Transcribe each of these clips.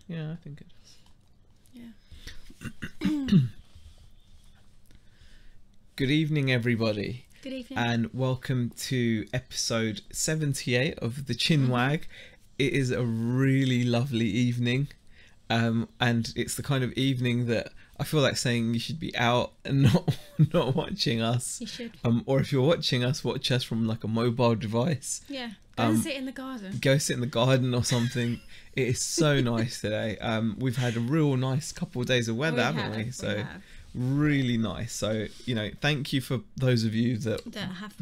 Yeah, I think it does. Yeah. Good evening, everybody. Good evening. And welcome to episode 78 of the Chinwag. It is a really lovely evening. And it's the kind of evening that I feel like saying you should be out and not watching us. You should. Or if you're watching us, watch us from like a mobile device. Yeah. Go and sit in the garden. Go sit in the garden or something. It is so nice today. We've had a real nice couple of days of weather, haven't we? So really nice. So, you know, thank you for those of you that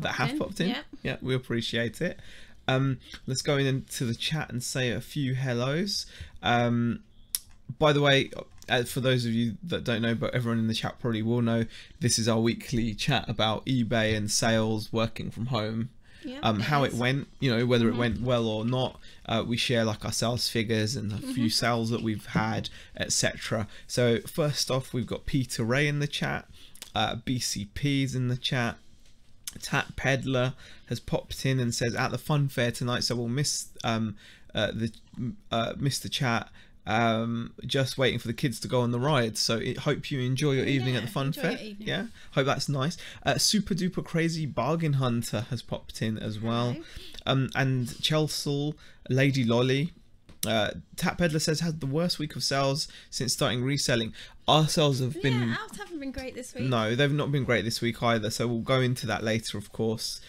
have popped in. Yeah, we appreciate it. Let's go into the chat and say a few hellos. By the way, for those of you that don't know, but everyone in the chat probably will know, this is our weekly chat about eBay and sales, working from home. How it went, you know, whether it went well or not. We share like our sales figures and a few sales that we've had, etc. So first off, we've got Peter Ray in the chat, BCP's in the chat, Tat Peddler has popped in and says at the fun fair tonight, so we'll miss the chat. Just waiting for the kids to go on the ride, so hope you enjoy your evening at the fun fair. Yeah, hope that's nice. Super duper crazy bargain hunter has popped in as well. And Chelsea Lady Lolly, Tap Peddler says had the worst week of sales since starting reselling. Our sales have been ours haven't been great this week. No, they've not been great this week either, so we'll go into that later, of course.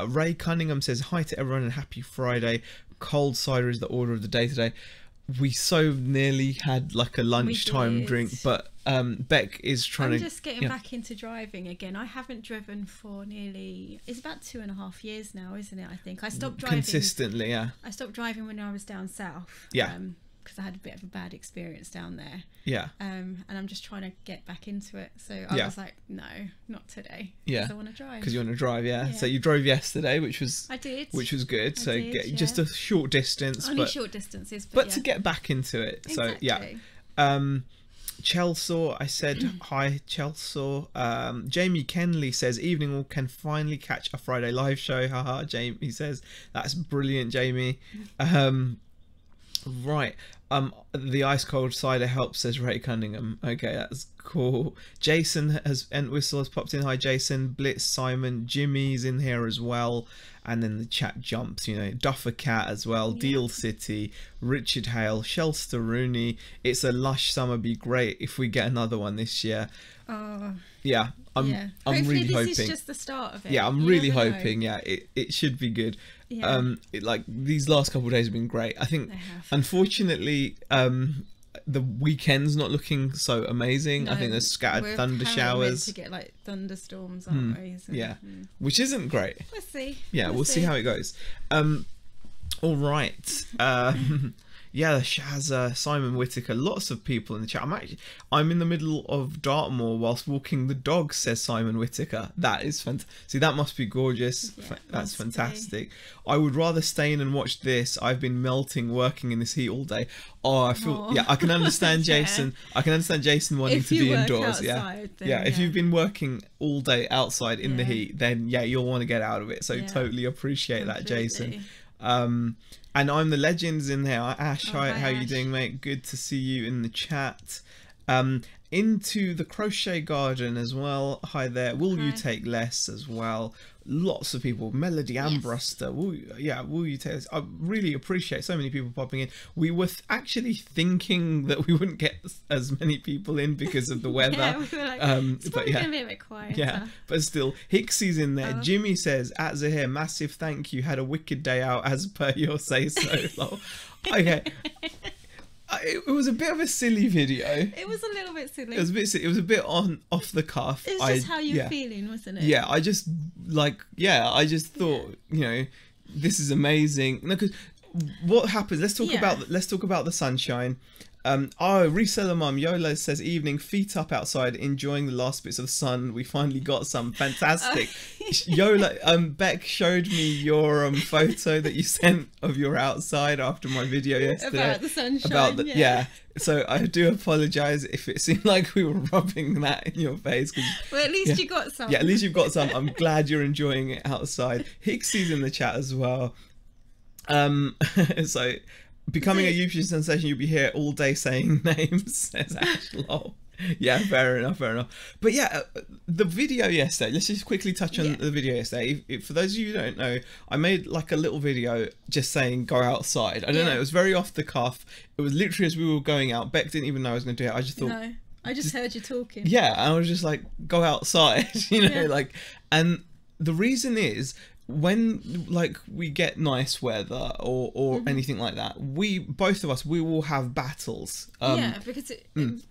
Ray Cunningham says hi to everyone and happy Friday. Cold cider is the order of the day today. We so nearly had like a lunchtime drink, but Beck is trying I'm just getting back into driving again. I haven't driven for it's about 2.5 years now, isn't it? I think I stopped driving consistently. Yeah, I stopped driving when I was down south. Yeah, because I had a bit of a bad experience down there. Yeah. And I'm just trying to get back into it. So I was like, no, not today. Yeah. Because I want to drive. Because you want to drive, yeah. So you drove yesterday, which was I did, which was good. Just a short distance, only short distances, but to get back into it. Exactly. So yeah. Chelsea, I said hi, Chelsea. Jamie Kenley says evening all can finally catch a Friday live show. Haha, Jamie. He says that's brilliant, Jamie. Right. The ice cold cider helps, says Ray Cunningham. Okay, that's cool. Jason has popped in. Hi, Jason. Blitz, Simon, Jimmy's in here as well. And then the chat jumps, you know, Duffer Cat as well, Deal City, Richard Hale, Shelster Rooney. It's a lush summer, be great if we get another one this year. Yeah, I'm really hoping. This is just the start of it. Yeah, I'm really hoping. Yeah, it should be good. Yeah. Like these last couple of days have been great. I think, unfortunately, the weekend's not looking so amazing. I think there's scattered thunder showers. To get like thunderstorms, aren't we? So, which isn't great. We'll see. Yeah, we'll see how it goes. All right. Yeah, Shaz, Simon Whitaker, lots of people in the chat. I'm in the middle of Dartmoor whilst walking the dog, says Simon Whitaker. That is fantastic. See, that must be gorgeous. Yeah, that's fantastic. I would rather stay in and watch this. I've been melting working in this heat all day. Oh, I feel I can understand Jason. I can understand Jason wanting to be indoors. Outside, if you've been working all day outside in the heat, then you'll want to get out of it. So totally appreciate that, Jason. And I'm the Legends in there. Ash, hi, how you doing, mate? Good to see you in the chat. Into the crochet garden as well. Hi there. Will you take less as well? Lots of people. Melody Ambruster. Will you take this? I really appreciate so many people popping in. We were actually thinking that we wouldn't get as many people in because of the weather. We were like, it's probably going to be a bit quieter. Yeah, but still, Hicksy's in there. Jimmy says, at Zahir, massive thank you. Had a wicked day out as per your say-so. Okay. It was a bit of a silly video. It was a little bit silly. It was a bit off the cuff. It's just how you're feeling, wasn't it? Yeah, I just thought, you know, this is amazing. No, because what happens? Let's talk about the sunshine. Reseller mum Yola says evening, feet up outside, enjoying the last bits of the sun. We finally got some. Fantastic. Yola, Beck showed me your photo that you sent of your outside after my video yesterday about the sunshine. So I do apologise if it seemed like we were rubbing that in your face. Well, at least you got some. Yeah, at least you've got some. I'm glad you're enjoying it outside. Hicksy's in the chat as well. So becoming a YouTube sensation, you'll be here all day saying names, says Ash. Lol. Yeah, fair enough. But yeah, the video yesterday, let's just quickly touch on the video yesterday. For those of you who don't know, I made like a little video just saying go outside. I don't know, it was very off the cuff. It was literally as we were going out. Beck didn't even know I was going to do it. I just thought... No, I just heard you talking. Yeah, I was just like, go outside, you know, like... And the reason is... when like we get nice weather or anything like that, both of us will have battles. Because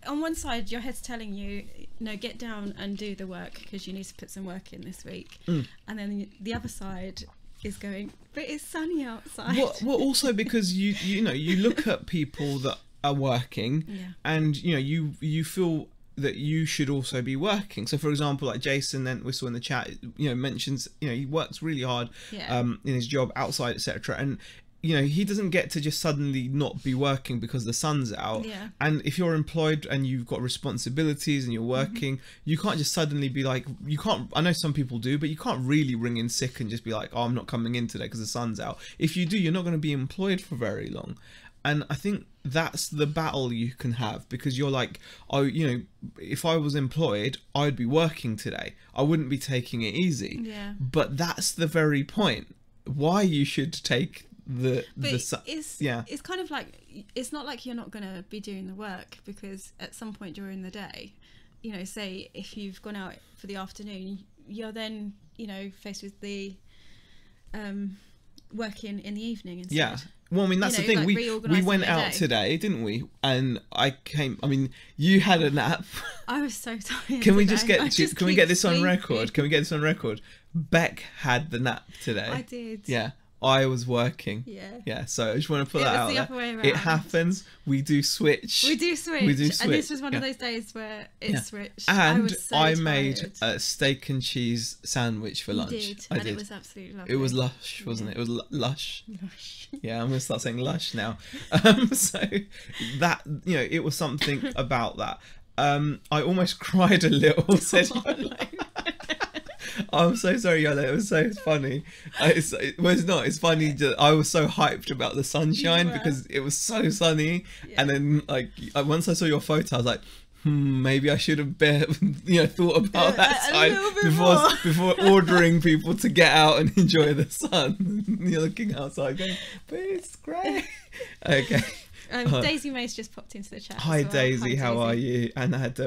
on one side your head's telling you, no, get down and do the work because you need to put some work in this week, and then the other side is going, but it's sunny outside. Well, also because you know, you look at people that are working, and you know, you feel that you should also be working. So for example, like Jason, then we saw in the chat, you know, mentions, you know, he works really hard in his job outside, etc., and you know, he doesn't get to just suddenly not be working because the sun's out. And if you're employed and you've got responsibilities and you're working, you can't just suddenly be like, you can't, I know some people do, but you can't really ring in sick and just be like, oh, I'm not coming in today because the sun's out. If you do, you're not going to be employed for very long. And I think that's the battle you can have, because you're like, oh, you know, if I was employed, I'd be working today. I wouldn't be taking it easy. But that's the very point why you should take it's kind of like, it's not like you're not going to be doing the work, because at some point during the day, you know, say if you've gone out for the afternoon, you're then, you know, faced with the working in the evening instead. Well, I mean, that's the thing. Like we went out today, didn't we? And I mean, you had a nap. I was so tired. Can we get this on record? Can we get this on record? Beck had the nap today. I did. Yeah. I was working. Yeah. So I just want to put that out there. It happens. We do switch. We do switch. And this was one of those days where it switched. And I made a steak and cheese sandwich for lunch. I did. It was absolutely lovely. It was lush, wasn't it? It was lush. Yeah, I'm going to start saying lush now. So that, you know, it was something about that. I almost cried a little, said Yola. I'm so sorry, Yola. It was so funny. It's not. It's funny that I was so hyped about the sunshine because it was so sunny. And then, like, once I saw your photo, I was like, maybe I should have thought about that time before ordering people to get out and enjoy the sun. You're looking outside going, but it's great. Okay. Daisy May's just popped into the chat. Hi, Daisy. How are you? And I had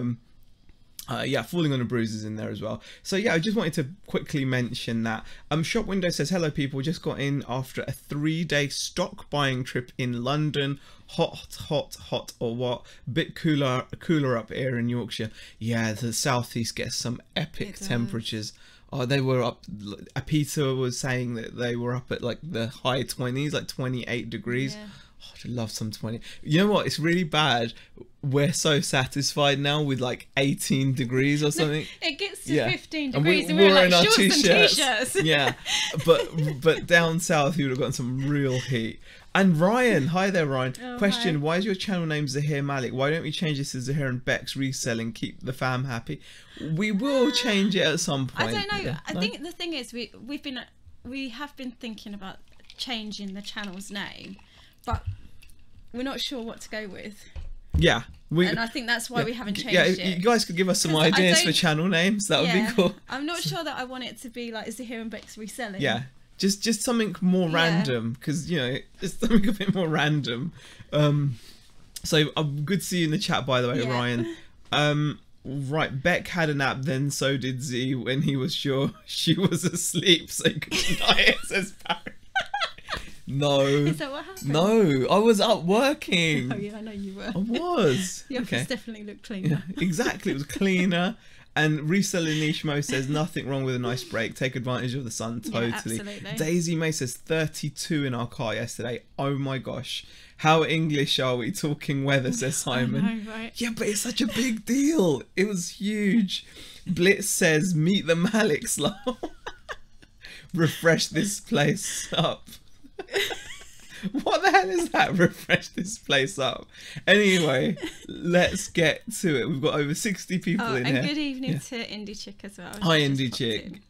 Falling on a Bruise is in there as well. So yeah, I just wanted to quickly mention that. Shop Window says, hello people, just got in after a 3-day stock buying trip in London. Hot or what? Bit cooler up here in Yorkshire. Yeah, the southeast gets some epic temperatures. Oh, they were up. Peter was saying that they were up at like the high 20s, like 28 degrees. Oh, I'd love some 20. You know what? It's really bad. We're so satisfied now with like 18 degrees or something. It gets to 15 degrees and we're like shorts and t-shirts. Yeah, but down south you would have gotten some real heat. And Ryan, hi there Ryan. Question, why is your channel name Zahir Malik? Why don't we change this to Zahir and Beck's Reselling? Keep the fam happy. We will change it at some point. I don't know. I think the thing is we have been thinking about changing the channel's name, but we're not sure what to go with. Yeah. And I think that's why we haven't changed it. You guys could give us some ideas for channel names. That would be cool. I'm not sure that I want it to be like Zahir and Beck's Reselling. Yeah. Just something more random, because, you know, just something a bit more random. So good to see you in the chat, by the way, Ryan. Right, Beck had a nap, then so did Z when he was sure she was asleep, so he could deny it, says Barry. No. Is that what happened? No, I was up working. Oh yeah, I know you were. I was. The office definitely looked cleaner. Yeah, exactly, it was cleaner. And Reselling Nishmo says, nothing wrong with a nice break. Take advantage of the sun. Totally. Yeah, absolutely. Daisy May says 32 in our car yesterday. Oh my gosh. How English are we talking weather, says Simon. I know, right? Yeah, but it's such a big deal. It was huge. Blitz says, meet the Maliks, love. Refresh this place up. What the hell is that? Refresh this place up. Anyway, let's get to it. We've got over 60 people in here. And good evening to Indie Chick as well. Hi, Indie Chick.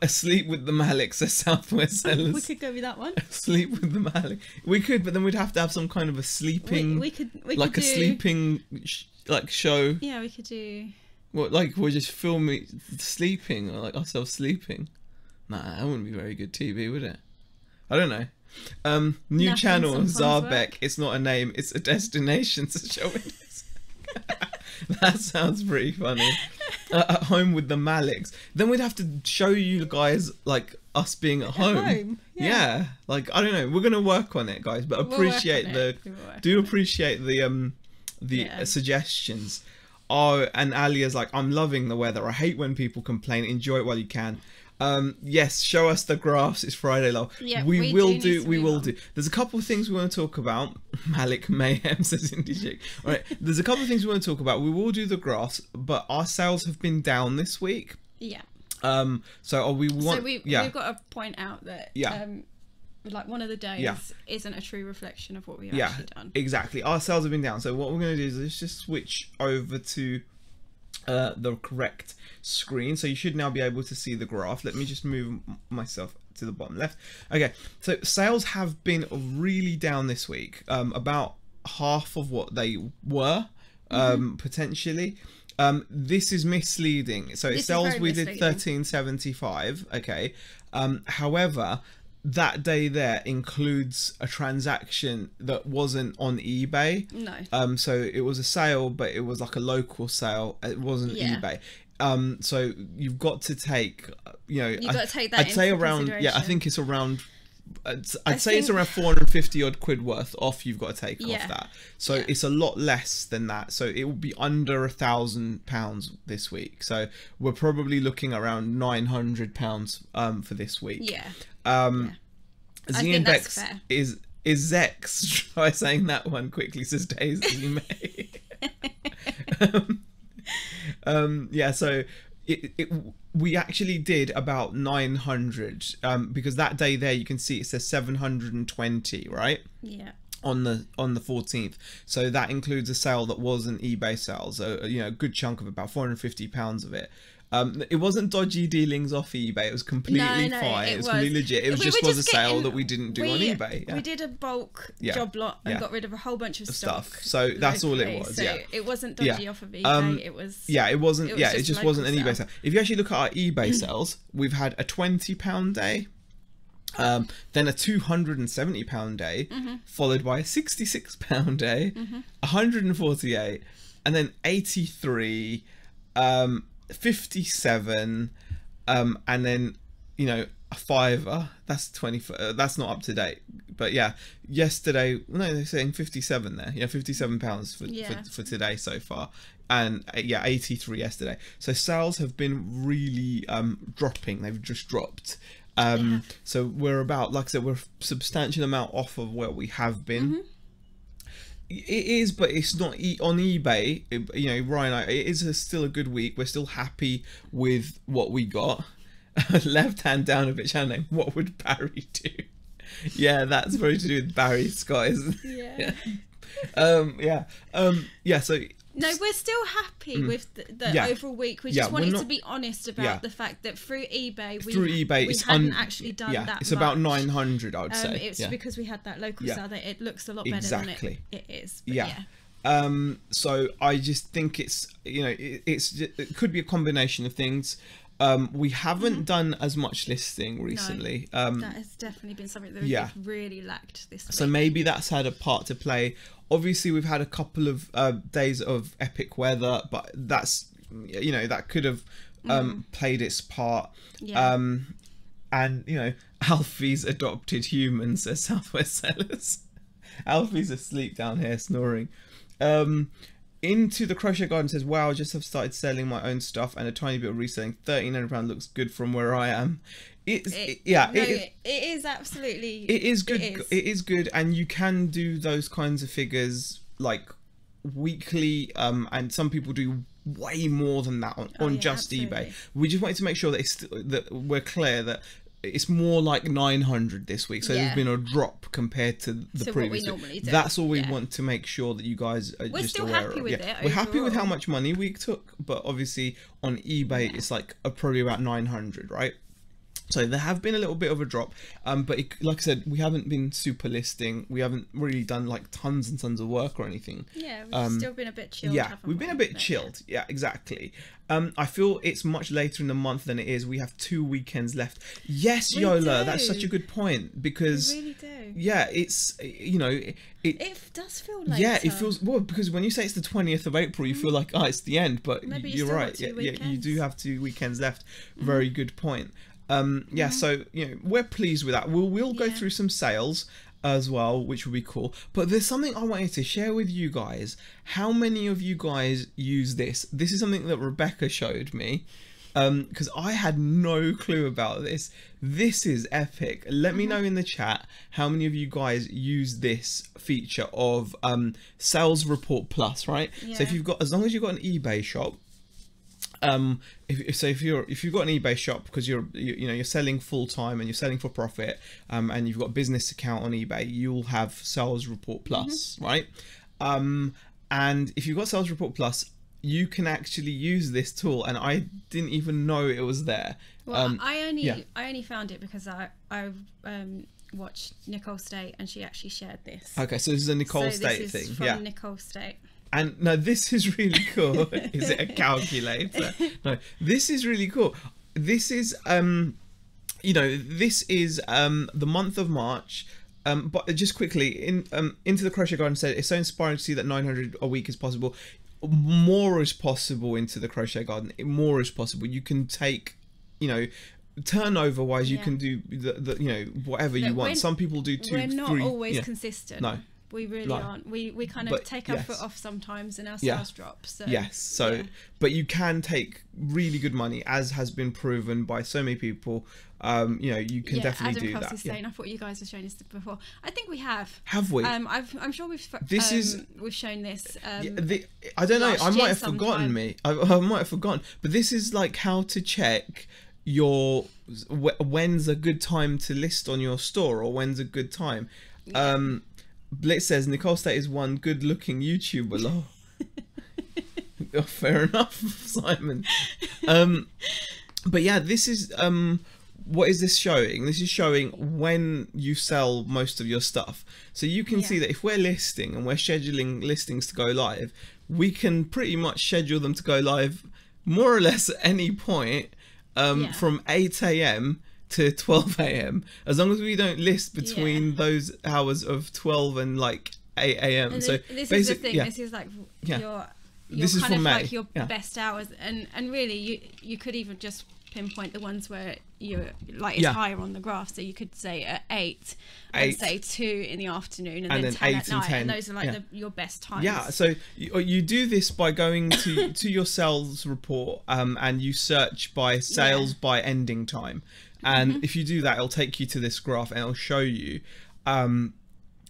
Asleep with the Malik, says Southwest Sellers. We could go with that one. Sleep with the Malik. We could, but then we'd have to have some kind of a sleeping. We could like do, a sleeping like show. Yeah, we could do. What, like we're just filming sleeping, or like ourselves sleeping? Nah, that wouldn't be very good TV, would it? I don't know. New Nothing channel, sometimes Zarbek. work. It's not a name, it's a destination to show it. That sounds pretty funny. At home with the Maliks. Then we'd have to show you guys like us being at home. Yeah. Like I don't know. We're gonna work on it, guys. But appreciate appreciate the suggestions. Oh, and Alia's like, I'm loving the weather. I hate when people complain. Enjoy it while you can. Yes, show us the graphs. It's Friday, love. Yeah, we will do. There's a couple of things we want to talk about. Malik Mayhem says Indie Chick. All right, there's a couple of things we want to talk about. We will do the graphs, but our sales have been down this week. Yeah. So we've got to point out that like one of the days isn't a true reflection of what we've actually done. Exactly. Our sales have been down. So what we're going to do is let's just switch over to the correct screen. So you should now be able to see the graph. Let me just move myself to the bottom left. Okay, so sales have been really down this week, about half of what they were potentially. This is misleading. So it sells, we did 1375. Okay, however, that day there includes a transaction that wasn't on eBay. No. So it was a sale, but it was like a local sale. It wasn't eBay. So you've got to take, you've got to take that. I'd say around, I think it's around. I'd say it's around 450 odd quid worth off. You've got to take off that. So it's a lot less than that. So it will be under £1,000 this week. So we're probably looking around £900 for this week. Z-Index is Zex. Try saying that one quickly, says Daisy May. So we actually did about 900 because that day there you can see it says 720, right? On the 14th. So that includes a sale that was an eBay sale, so a good chunk of about £450 of it. It wasn't dodgy dealings off eBay. It was completely fine. It was completely legit. It was just a sale that we didn't do on eBay. We did a bulk job lot and got rid of a whole bunch of stuff. So that's all it was. So it wasn't dodgy off of eBay. It was. It wasn't. It just wasn't an eBay sale. If you actually look at our eBay sales, we've had a £20 day. Then a £270 day, followed by a £66 day, 148, and then 83, 57, and then a fiver. That's 20. That's not up to date, but yesterday. No, they're saying 57 there. £57 for today so far, and 83 yesterday. So sales have been really dropping. They've just dropped. So we're about, like I said, we're a substantial amount off of where we have been. It is, but it's not on eBay. Ryan, it is still a good week. We're still happy with what we got. Left hand down a bit, channeling. What would Barry do? Yeah, that's very to do with Barry Scott, isn't it? So. No, we're still happy with the overall week. We just wanted to be honest about the fact that through eBay, we hadn't actually done that. It's about 900, I would say. It's because we had that local sale that it looks a lot better than it is. So I just think it's it could be a combination of things. We haven't done as much listing recently. No, that has definitely been something that we've really lacked this week. So maybe that's had a part to play. Obviously, we've had a couple of days of epic weather, but that's that could have played its part. And Alfie's adopted humans, says Southwest Sellers. Alfie's asleep down here snoring. Into the Crochet Garden says, wow, I just have started selling my own stuff and a tiny bit of reselling. £1,300 looks good from where I am. It is absolutely. It is good. It is good, and you can do those kinds of figures like weekly. And some people do way more than that on just absolutely. eBay. We just wanted to make sure that that we're clear that it's more like 900 this week, so there's been a drop compared to the previous week. That's all we want to make sure that you guys are just aware of. We're happy with how much money we took, but obviously on eBay it's like probably about 900, right? So there have been a little bit of a drop, but like I said, we haven't been super listing. We haven't really done like tons and tons of work or anything. Yeah, we've still been a bit chilled. Yeah, we've been a bit chilled. Yeah, exactly. I feel it's much later in the month than it is. We have 2 weekends left. Yes, Yola, that's such a good point, because we really do. Yeah, it's, you know, it does feel later. Yeah, it feels, well, because when you say it's the 20th of April, you feel like, oh, it's the end, but maybe you're right. Yeah, you do have 2 weekends left. Very good point. Yeah, so, you know, we're pleased with that. We'll go through some sales as well, which will be cool. But there's something I wanted to share with you guys. How many of you guys use this? This is something that Rebecca showed me, because I had no clue about this. This is epic. Let me know in the chat how many of you guys use this feature of Sales Report Plus, right? Yeah. So if you've got, as long as you've got an eBay shop, if you've got an eBay shop, because you're selling full time and you're selling for profit, and you've got a business account on eBay, you'll have Sales Report Plus, right? And if you've got Sales Report Plus, you can actually use this tool, and I didn't even know it was there. Well, I only found it because I watched Nicole State, and she actually shared this. Okay, so this is a Nicole State thing. From Nicole State. And no, this is really cool. Is it a calculator? No, this is really cool. This is, you know, this is the month of March. But just quickly, Into the Crochet Garden said, it's so inspiring to see that 900 a week is possible. More is possible Into the Crochet Garden. More is possible. You can take, you know, turnover wise, you can do the you know, whatever you want. Some people do 2, 3. We're not always consistent. No. We really aren't. We kind of take our foot off sometimes, and our sales drop. So yes, so but you can take really good money, as has been proven by so many people. You know, you can definitely do that. Saying, I thought you guys have shown this before. I think we have. Have we? I'm sure we've. We've shown this. I don't know. I might have forgotten. I might have forgotten. But this is like how to check your when's a good time to list on your store, or when's a good time. Blitz says Nicole State is one good-looking YouTuber. Lol. Oh, fair enough, Simon. But yeah, this is what is this showing? This is showing when you sell most of your stuff. So you can see that if we're listing and we're scheduling listings to go live, we can pretty much schedule them to go live more or less at any point from 8 a.m. to 12 a.m. as long as we don't list between those hours of 12 and like 8 a.m. So this is the thing. This is like your this kind is of May. like your best hours, and really you could even just pinpoint the ones where you're like it's higher on the graph. So you could say at 8 and say 2 in the afternoon, and then 10 8 at night, 10. and those are like your best times. Yeah, so you do this by going to your sales report, and you search by sales by ending time. And if you do that, it'll take you to this graph, and it'll show you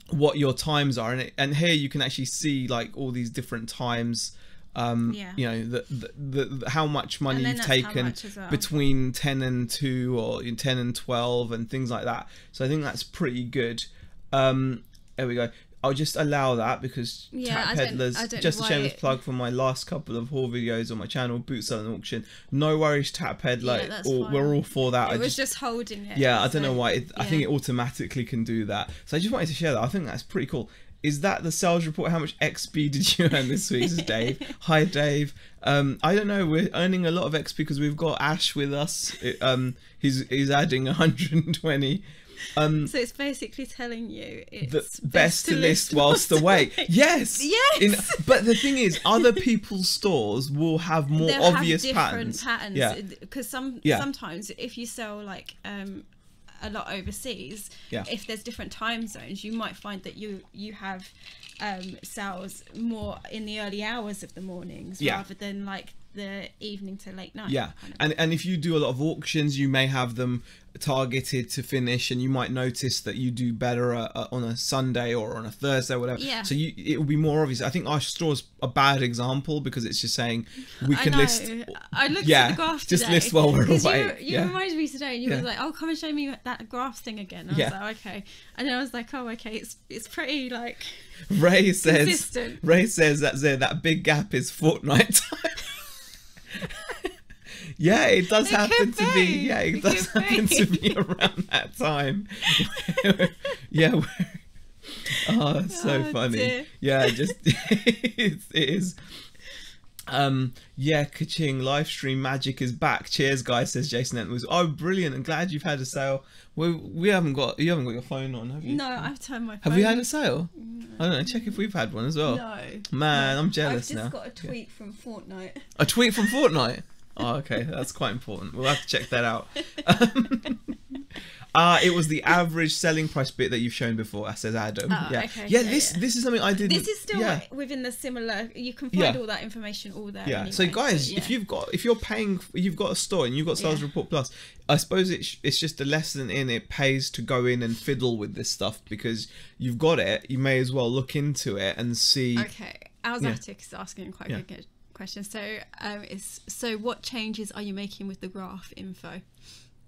what your times are. And here you can actually see like all these different times, you know, the how much money you've taken between 10 and 2 or 10 and 12 and things like that. So I think that's pretty good. There we go. I'll just allow that because Tap Peddlers, just a shameless plug for my last couple of haul videos on my channel, Boot Selling Auction. No worries, Tap Peddler. We're all for that. It was just holding it. Yeah, I don't know why. I think it automatically can do that. So I just wanted to share that. I think that's pretty cool. Is that the sales report? How much XP did you earn this week? This is Dave. Hi, Dave. I don't know. We're earning a lot of XP because we've got Ash with us. He's adding 120. So it's basically telling you it's the best to list whilst away. Yes. But the thing is, other people's stores will have more obvious patterns. Yeah. Because sometimes if you sell like a lot overseas, if there's different time zones, you might find that you have sales more in the early hours of the mornings rather than like the evening to late night. And if you do a lot of auctions, you may have them targeted to finish, and you might notice that you do better on a Sunday or on a Thursday or whatever. So it will be more obvious. I think our store's a bad example because it's just saying we can list. I looked at the graph today. Just list while we're away. You reminded me today, and you were like, "Oh, come and show me that graph thing again." And I was like, "Okay," and then I was like, "Oh, okay, it's pretty like." Ray says consistent. that big gap is fortnight time. Yeah, it does It happen could to be. be. Yeah, it It does could happen be. to be around that time. Yeah. Oh, that's so Oh, funny. dear. Yeah, just it is. Yeah, Kaching live stream magic is back. Cheers, guys, says Jason Entwistle. Oh, brilliant! I'm glad you've had a sale. We haven't got you haven't got your phone on, have you? No, I've turned my phone. Have we had a sale? No. I don't know. Check if we've had one as well. No. Man, No. I'm jealous I've now. just got a tweet from Fortnite. A tweet from Fortnite. Oh, okay, that's quite important. We'll have to check that out. It was the average selling price bit that you've shown before, says Adam. Oh, yeah. okay. Yeah, Yeah, this yeah. this is something I didn't. This is still yeah. within the similar. You can find all that information all there. Yeah. Anyway, So guys, but yeah. if you're paying, you've got a store and you've got Sales Yeah. Report Plus, I suppose it's just a lesson in it pays to go in and fiddle with this stuff because you've got it. You may as well look into it and see. Okay, Alzatic is asking quite a good question. So, what changes are you making with the graph info?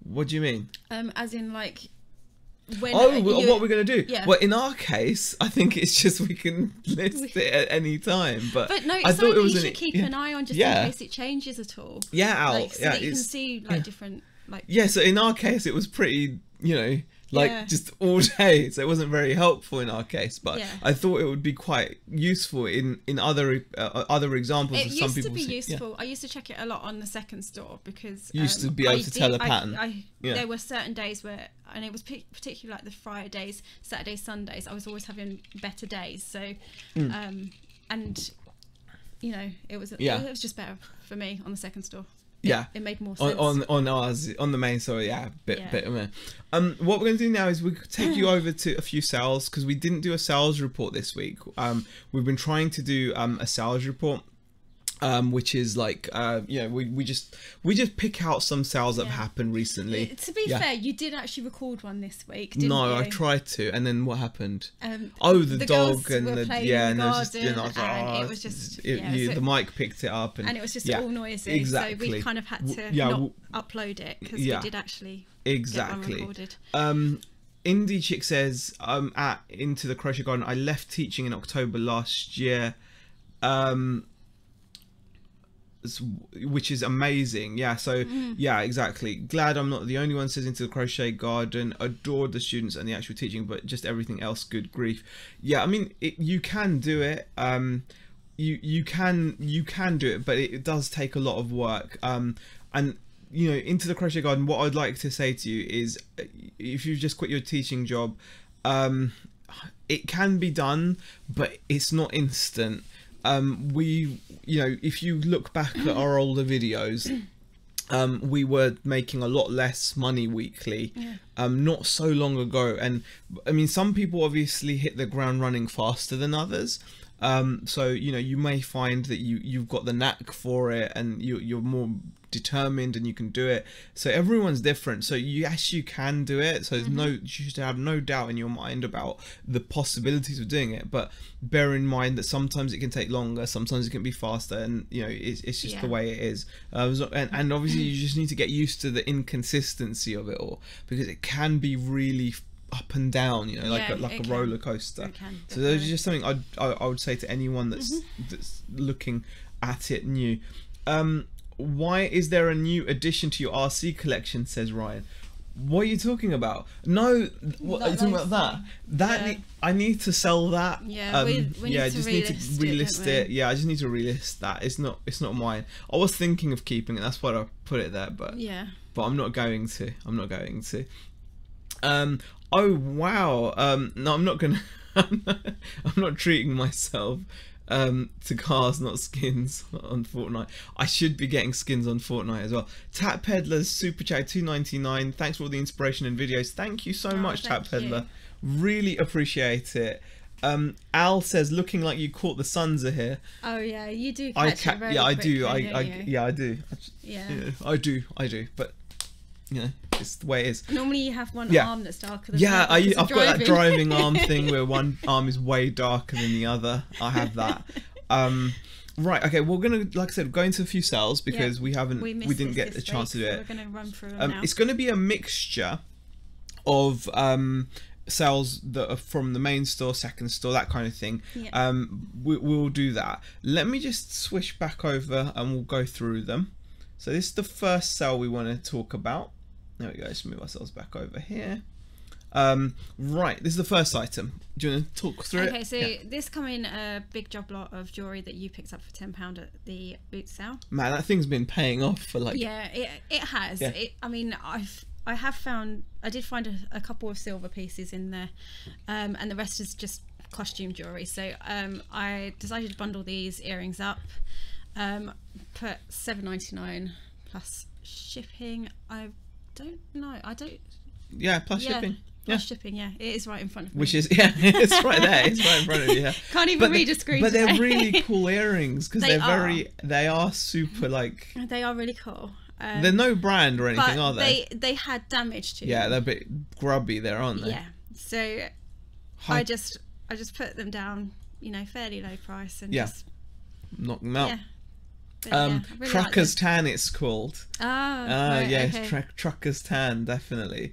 What do you mean? As in like. When What we're going to do? Yeah. Well, in our case, I think it's just we can list it at any time. But no, I it's thought something it was you should keep an eye on just in case it changes at all. Yeah, Al. Like, so yeah, that you can see like different like. Yeah, so in our case, it was pretty, just all day. So it wasn't very helpful in our case. But I thought it would be quite useful in other examples. It of some used to people be see. useful. I used to check it a lot on the second store because You used to be able to tell a pattern. There were certain days where, and it was particularly like the Fridays, Saturdays, Sundays. I was always having better days. So, and it was just better for me on the second store. It made more sense on ours, on the main store. Bit. What we're going to do now is we take you over to a few sales because we didn't do a sales report this week. We've been trying to do a sales report, which is like we just pick out some sales that have happened recently. To be fair, you did actually record one this week, didn't you? No, I tried to, and then what happened? The dog and were the playing in the garden, it was just the mic picked it up, and it was just all noisy. Exactly. So we kind of had to not upload it because we did actually get one recorded. Indie Chick says, at Into the Crochet Garden, I left teaching in October last year. Which is amazing. Exactly. Glad I'm not the only one, says Into the Crochet Garden. Adored the students and the actual teaching, but just everything else, good grief. I mean, you can do it. You can do it, but it does take a lot of work. And Into the Crochet Garden, what I'd like to say to you is, if you've just quit your teaching job, it can be done, but it's not instant. If you look back at our older videos, we were making a lot less money weekly, not so long ago. And I mean, some people obviously hit the ground running faster than others. So you may find that you've got the knack for it and you're more determined and you can do it. So everyone's different. So yes, you can do it. So you should have no doubt in your mind about the possibilities of doing it. But bear in mind that sometimes it can take longer, sometimes it can be faster, and it's just the way it is. And obviously you just need to get used to the inconsistency of it all, because it can be really up and down, like a roller coaster. So those are just something I would say to anyone that's looking at it new. Why is there a new addition to your RC collection, says Ryan? What are you talking about? No, what are you talking about? I need to sell that. We need to relist it. I just need to relist that. It's not mine. I was thinking of keeping it, that's why I put it there, but I'm not going to. Oh wow. No, I'm not gonna. I'm not treating myself to cars, not skins on Fortnite. I should be getting skins on Fortnite as well. Tap Peddler's super chat $2.99. Thanks for all the inspiration and videos. Thank you so much, Tap Peddler. Really appreciate it. Al says, looking like you caught the suns are here. Oh yeah, you do catch it very I quickly, do. I do. I do. But it's the way it is. Normally you have one arm that's darker than I've got that driving arm thing where one arm is way darker than the other. I have that. Right, okay, we're gonna, like I said, go into a few sales because we didn't get the chance to do it. We're gonna run through them now. It's gonna be a mixture of sales that are from the main store, second store, that kind of thing. We'll do that. Let me just swish back over and we'll go through them. So this is the first sale we want to talk about. There we go. Let's move ourselves back over here. Right, this is the first item. Do you want to talk through it? Okay, so this come in a big job lot of jewellery that you picked up for £10 at the boot sale. Man, that thing's been paying off for like... Yeah, it has. Yeah. I mean, I did find a couple of silver pieces in there, and the rest is just costume jewellery. So I decided to bundle these earrings up, put £7.99 plus shipping. I don't know. Yeah, plus shipping. Plus shipping, yeah. It is right in front of me. Which is, yeah, it's right there. It's right in front of you, yeah. Can't even read a screen But today. they're really cool earrings because they are super like... They are really cool. They're no brand or anything, are they? They had damage to them. Yeah, they're a bit grubby there, aren't they? Yeah. So I just put them down, you know, fairly low price and just knock them out. Yeah. Really Trucker's Tan, it's called. Oh, right, yes, okay. Trucker's Tan, definitely.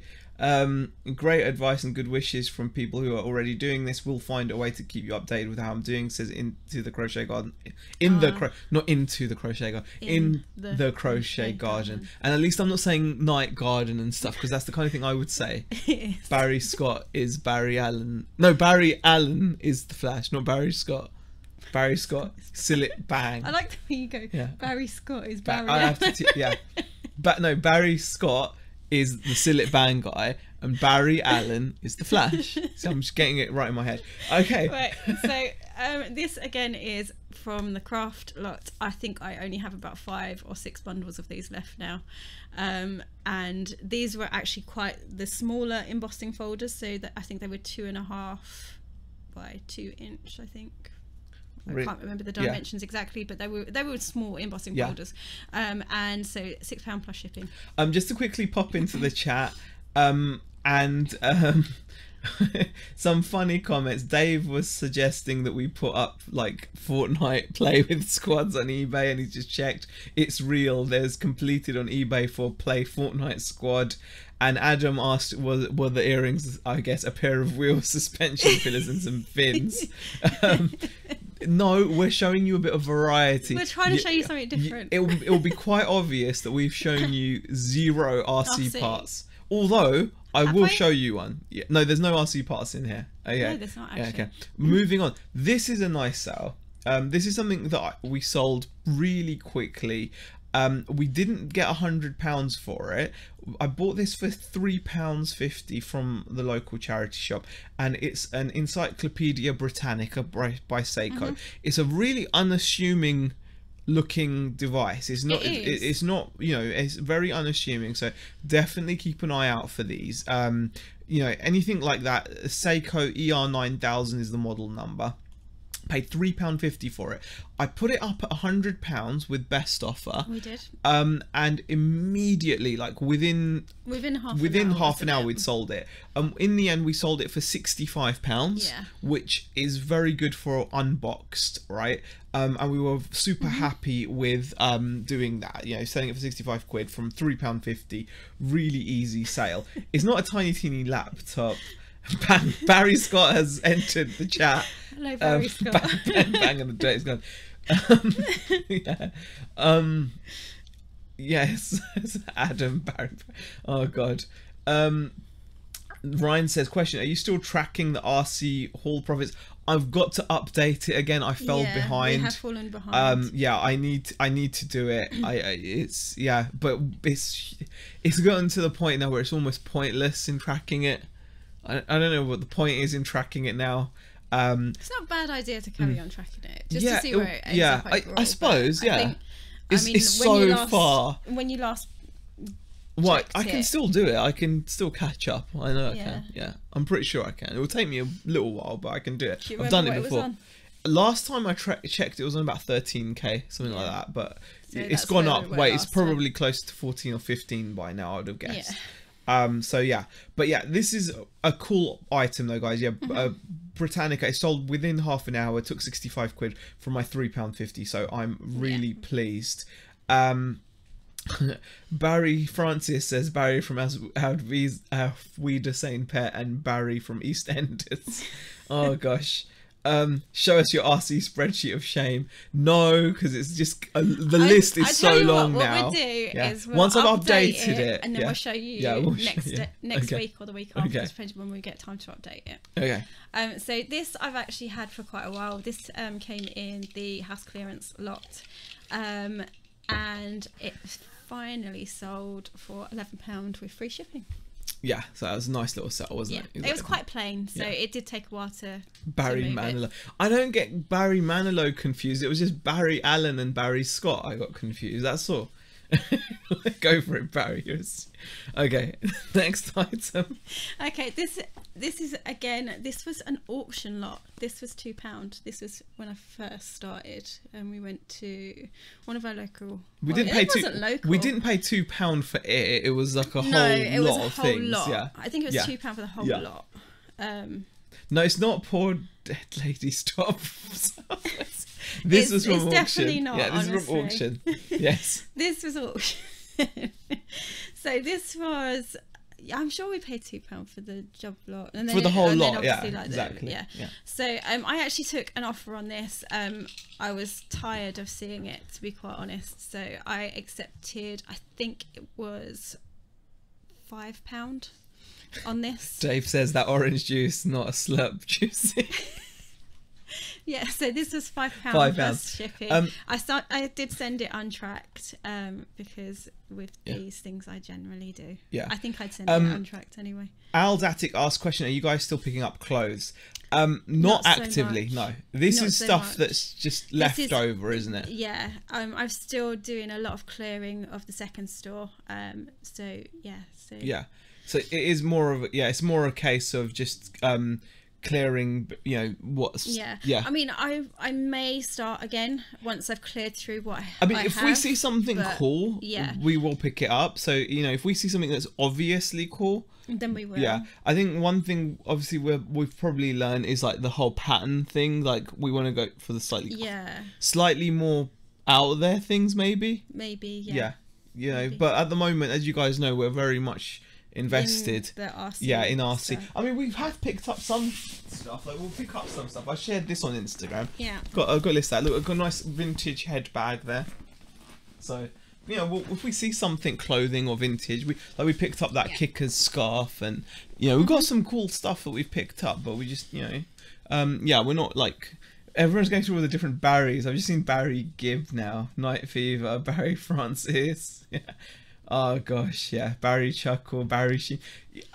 Great advice and good wishes from people who are already doing this. We'll find a way to keep you updated with how I'm doing. Says Into the Crochet Garden, not into the crochet garden, in the crochet garden. And at least I'm not saying night garden and stuff, because that's the kind of thing I would say. Barry Scott is Barry Allen. No, Barry Allen is the Flash, not Barry Scott. Barry Scott, Sillet Bang. I like the way you go. Yeah. Barry Scott is Barry. I have to yeah. But no, Barry Scott is the Sillet Bang guy, and Barry Allen is the Flash. So I'm just getting it right in my head. Okay. Right. So this again is from the craft lot. I think I only have about 5 or 6 bundles of these left now, and these were actually quite the smaller embossing folders. So that I think they were 2.5 by 2 inch. I think. I can't remember the dimensions exactly, but they were small embossing folders, and so £6 plus shipping. Just to quickly pop into the chat, and some funny comments. Dave was suggesting that we put up like Fortnite play with squads on eBay, and he just checked it's real. There's completed on eBay for play Fortnite squad. And Adam asked, were the earrings, I guess, a pair of wheel suspension fillers and some fins? No, we're showing you a bit of variety. We're trying to show you something different. It will be quite obvious that we've shown you 0 RC parts. Although, I will show you one. Yeah, no, there's no RC parts in here. Okay. No, there's not actually. Yeah, okay. Moving on. This is a nice sale. This is something that we sold really quickly. We didn't get £100 for it. I bought this for £3.50 from the local charity shop, and it's an Encyclopedia Britannica by Seiko. It's a really unassuming looking device. It's not. It's not. You know, it's very unassuming. So definitely keep an eye out for these. You know, anything like that. Seiko ER9000 is the model number. Paid £3.50 for it. I put it up at £100 with best offer. We did. And immediately, like within half an hour, we'd sold it. In the end, we sold it for £65, which is very good for unboxed, right? And we were super happy with doing that. You know, selling it for 65 quid from £3.50. Really easy sale. It's not a tiny teeny laptop. Barry Scott has entered the chat. Hello, Barry Scott. Bang on the door. It's gone. Yes, Adam Barry. Oh God. Ryan says, question: are you still tracking the RC haul profits? I've got to update it again. I fell behind. We have fallen behind. Yeah, I need to do it. But it's gotten to the point now where it's almost pointless in tracking it. I don't know what the point is in tracking it now. It's not a bad idea to carry on tracking it, just to see where it ends up overall, I suppose. It's so far. When you last What? I can still do it. I can still catch up. I know I can. Yeah, I'm pretty sure I can. It will take me a little while, but I can do it. I've done it before. Last time I checked, it was on about 13k, something like that. But so it's gone up. Wait, it's probably close to 14 or 15 by now, I would have guessed. Yeah. But this is a cool item though, guys. Britannica, it sold within half an hour. It took 65 quid from my £3.50, so I'm really pleased. Barry Francis says Barry from We the Sane Pet and Barry from EastEnders. Oh gosh. Show us your RC spreadsheet of shame. No, because it's just the list is so long now. What we'll do is once I've updated it, and then we'll show you next week or the week after, depending when we get time to update it. Okay. So this I've actually had for quite a while. This came in the house clearance lot, and it finally sold for £11 with free shipping. Yeah, so that was a nice little set, wasn't it? Exactly. It was quite plain, so it did take a while to Barry Manilow. I don't get Barry Manilow confused. It was just Barry Allen and Barry Scott. I got confused. That's all. Go for it, Barry. Okay, next item. Okay, this is again. This was an auction lot. This was £2. This was when I first started, and we went to one of our local. We didn't pay £2 for it. It was like a whole lot of things. Yeah, I think it was £2 for the whole lot. No, it's not. Poor dead lady. Stop. This was from auction. Definitely not. Yeah, this is from auction. Yes. This was auction. So this was. I'm sure we paid £2 for the job lot, and then for the whole lot. Exactly. Yeah. So I actually took an offer on this. I was tired of seeing it, to be quite honest. So I accepted. I think it was £5 on this. Dave says that orange juice, not a slurp juice. Yeah, so this was £5 plus shipping. I did send it untracked because with these things I generally do. Yeah, I think I'd send it untracked anyway. Al's Attic asked question: are you guys still picking up clothes? Not actively, so no. This is stuff that's just left over, isn't it? Yeah, I'm still doing a lot of clearing of the second store. So it is more of it's more a case of just clearing, what's I mean, I may start again once I've cleared through what if we see something cool, we will pick it up. So if we see something that's obviously cool, then we will. I think one thing obviously we've probably learned is like the whole pattern thing. Like we want to go for the slightly more out there things, maybe but at the moment, as you guys know, we're very much invested in RC in RC stuff. I mean, we have picked up some stuff. Like we'll pick up some stuff. I shared this on Instagram. I've got a list that. Look, I've got a nice vintage head bag there. So if we see something clothing or vintage, we picked up that Kicker's scarf, and we've got some cool stuff that we've picked up, but we just we're not like everyone's going through all the different Barrys. I've just seen Barry Gibb now, Night Fever, Barry Francis. Oh gosh, Barry Chuckle, Barry Sheen.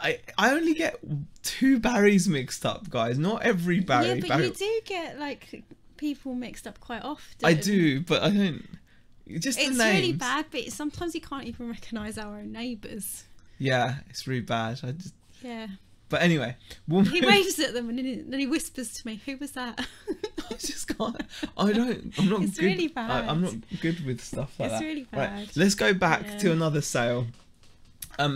I only get 2 Barrys mixed up, guys. Not every Barry. Yeah, but Barry... you do get like people mixed up quite often. I do, but I don't. Just it's the names. Really bad, but sometimes you can't even recognise our own neighbours. Yeah, it's really bad. But anyway, he waves at them and then he whispers to me, "Who was that?" I just can't. I'm not. It's good. really bad. I'm not good with stuff like that. It's really bad. Right, let's go back to another sale.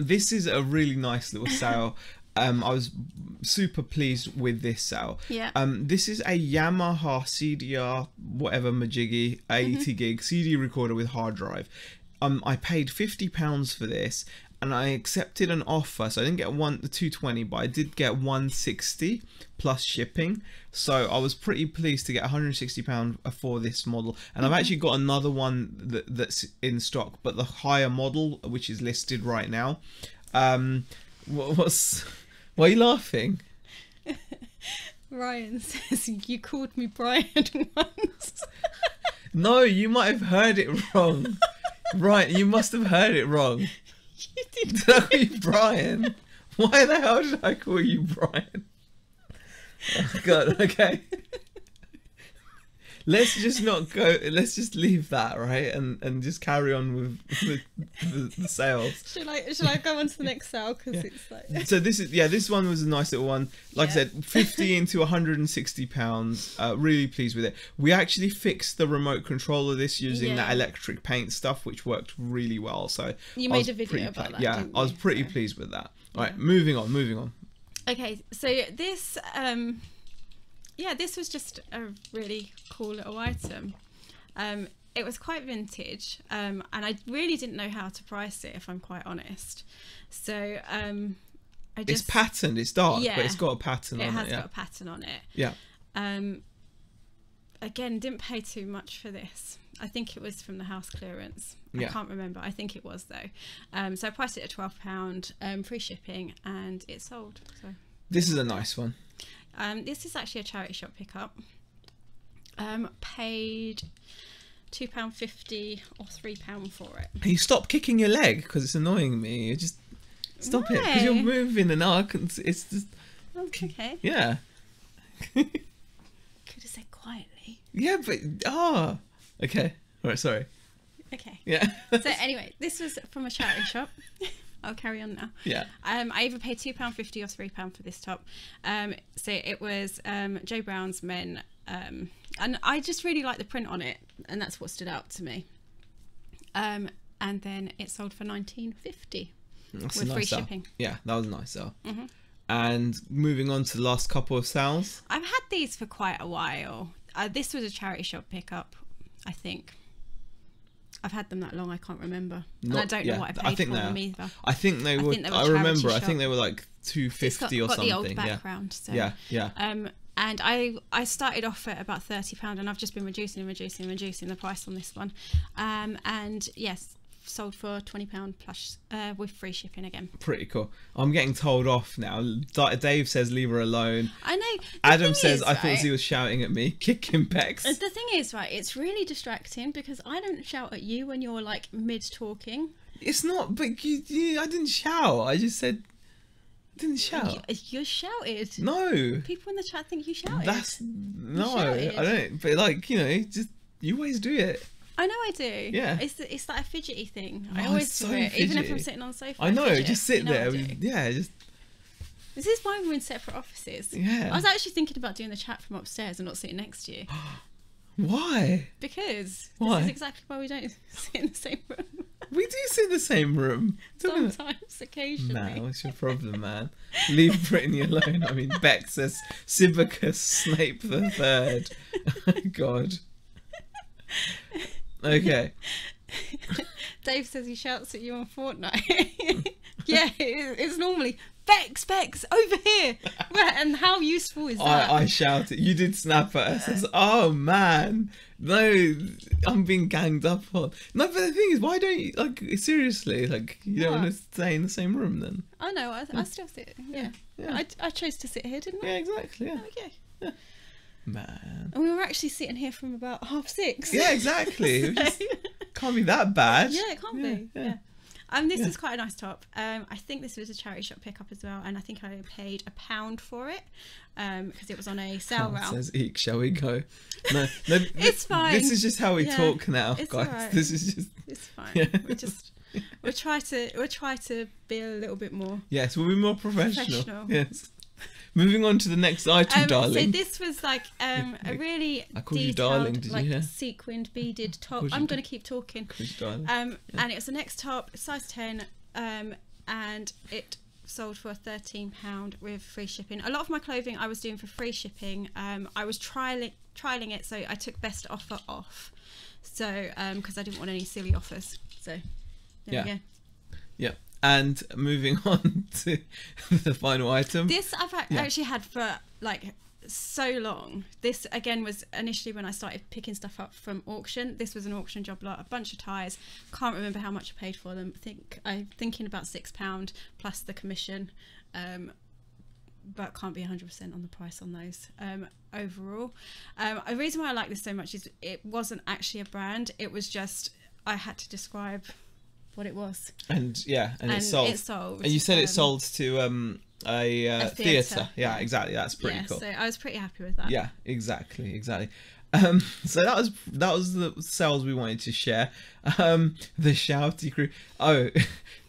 This is a really nice little sale. I was super pleased with this sale. This is a Yamaha CDR whatever majiggy 80 gig CD recorder with hard drive. I paid £50 for this. And I accepted an offer, so I didn't get the 220, but I did get 160 plus shipping. So I was pretty pleased to get £160 for this model. And I've actually got another one that's in stock, but the higher model, which is listed right now. Why are you laughing? Ryan says you called me Brian once. No, you might have heard it wrong. Right, you must have heard it wrong. Did I call you Brian? Why the hell did I call you Brian? Oh God, okay. Let's just not go. Let's just leave that, right, and just carry on with the sales. Should I go on to the next sale? Because it's like. So this one was a nice little one. Like I said, 50 into £160. Really pleased with it. We actually fixed the remote control of this using that electric paint stuff, which worked really well. So you made a video about that. Yeah, I was pretty pleased with that. All right, moving on. Okay, so this. This was just a really cool little item. It was quite vintage, and I really didn't know how to price it, if I'm quite honest. So it's patterned. It's dark, but it's got a pattern on it. It has got a pattern on it. Yeah. Again, didn't pay too much for this. I think it was from the house clearance. I can't remember. I think it was though. So I priced it at £12, free shipping, and it sold. So this is a nice one. This is actually a charity shop pickup. Paid £2.50 or £3 for it. You stop kicking your leg because it's annoying me. You just stop it because you're moving and I can. It's just okay. Yeah. Could have said quietly. Yeah, but okay. All right, sorry. Okay. Yeah. So anyway, this was from a charity shop. I'll carry on now. Yeah. I either paid £2.50 or £3 for this top. So it was Joe Brown's Men, and I just really like the print on it, and that's what stood out to me. And then it sold for $19.50 with free shipping. Yeah, that was a nice sale. Mm-hmm. And moving on to the last couple of sales. I've had these for quite a while. This was a charity shop pickup, I think. I've had them that long, I can't remember. And I don't know what I paid for them either. I think they were. I remember. I think they were like $2.50 or something. The old background. So. Yeah. And I started off at about £30, and I've just been reducing the price on this one. And yes, sold for £20 plus with free shipping again. Pretty cool. I'm getting told off now. Dave says leave her alone. I know. Adam says I thought he was shouting at me. Kick him, Bex. The thing is, right, it's really distracting because I don't shout at you when you're like mid talking. It's not, but I didn't shout. I just said didn't shout. You shouted. No. People in the chat think you shouted. I don't. But like just you always do it. I know I do. Yeah. It's like a fidgety thing. I always do it, even if I'm sitting on the sofa. I know. Fidget, just sit there. This is why we're in separate offices. Yeah. I was actually thinking about doing the chat from upstairs and not sitting next to you. Why? Because Why? this is exactly why we don't sit in the same room. We do sit in the same room. Sometimes, occasionally. Nah, what's your problem, man? Leave Brittany alone. I mean, Bex says Sibicus Snape the Third. God. Okay. Dave says he shouts at you on Fortnite. Yeah, it's normally Bex, over here. And how useful is that? I shouted. You did snap at us. I said, oh man, no, I'm being ganged up on. No, but the thing is, why don't you seriously? You don't want to stay in the same room then? I know. I still sit. Yeah. I chose to sit here, didn't I? Yeah, exactly. Yeah. Okay. Yeah. Man. And we were actually sitting here from about 6:30. Yeah, exactly. It just can't be that bad. Yeah, it can't be. Yeah. This is quite a nice top. I think this was a charity shop pickup as well, and I think I paid £1 for it because it was on a sale round. Says, "Eek, shall we go?" No, it's fine. This is just how we talk now, it's guys. Right. This is just. It's fine. We'll try to be a little bit more. Yes, we'll be more professional. Yes. Moving on to the next item, darling. So this was like a really detailed, darling, did you hear? sequined beaded top. I'm going to keep talking. And it was the next top, size 10, and it sold for £13 with free shipping. A lot of my clothing I was doing for free shipping. I was trialing it, so I took best offer off. So because I didn't want any silly offers. So there we go. Yeah. And moving on to the final item. This I've actually had for so long. This again was initially when I started picking stuff up from auction. This was an auction job lot, a bunch of ties. Can't remember how much I paid for them. I'm thinking about £6 plus the commission, but can't be 100% on the price on those overall. The reason why I like this so much is it wasn't actually a brand. It was just I had to describe what it was, and it sold. And you said it sold to a theatre. Yeah, exactly. That's pretty cool. So I was pretty happy with that. Yeah, exactly. So that was the sales we wanted to share. The shouty crew. Oh,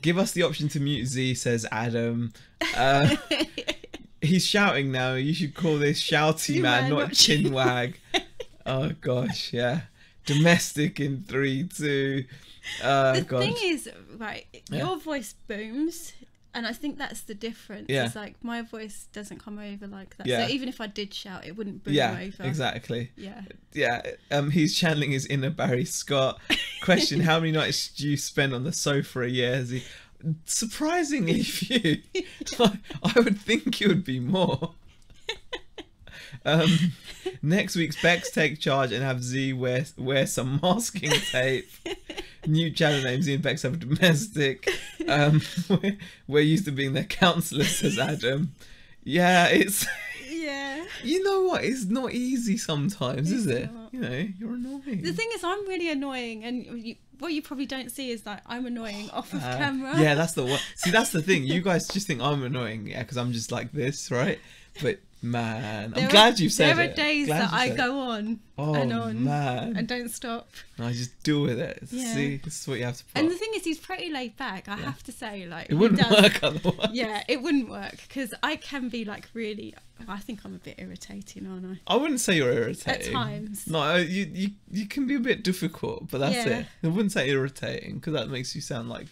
give us the option to mute Z, says Adam. He's shouting now. You should call this shouty man, not Chinwag. Oh gosh, yeah. Domestic in 3, 2. The thing is, right, your voice booms, and I think that's the difference. Yeah. It's like my voice doesn't come over like that. Yeah. So even if I did shout, it wouldn't boom over. Yeah, exactly. Yeah. He's channeling his inner Barry Scott. Question: how many nights do you spend on the sofa a year? Surprisingly few. I would think it would be more. Next week's Bex take charge and have Z wear some masking tape. New channel name, Z and Bex have a domestic. We're used to being their counsellor, says Adam. Yeah, it's... Yeah. You know what? It's not easy sometimes, is it? Not. You know, you're annoying. The thing is, I'm really annoying, and what you probably don't see is that I'm annoying off of camera. Yeah, that's the one. See, that's the thing. You guys just think I'm annoying, yeah, because I'm just like this, right? But man, I'm glad you said it. There are days that I go on and on and don't stop. I just deal with it. Yeah. See, this is what you have to put. And the thing is, he's pretty laid back. I have to say, like, it wouldn't work otherwise. Yeah, it wouldn't work because I can be like really. I think I'm a bit irritating, aren't I? I wouldn't say you're irritating. At times. No, you can be a bit difficult, but that's it. I wouldn't say irritating because that makes you sound like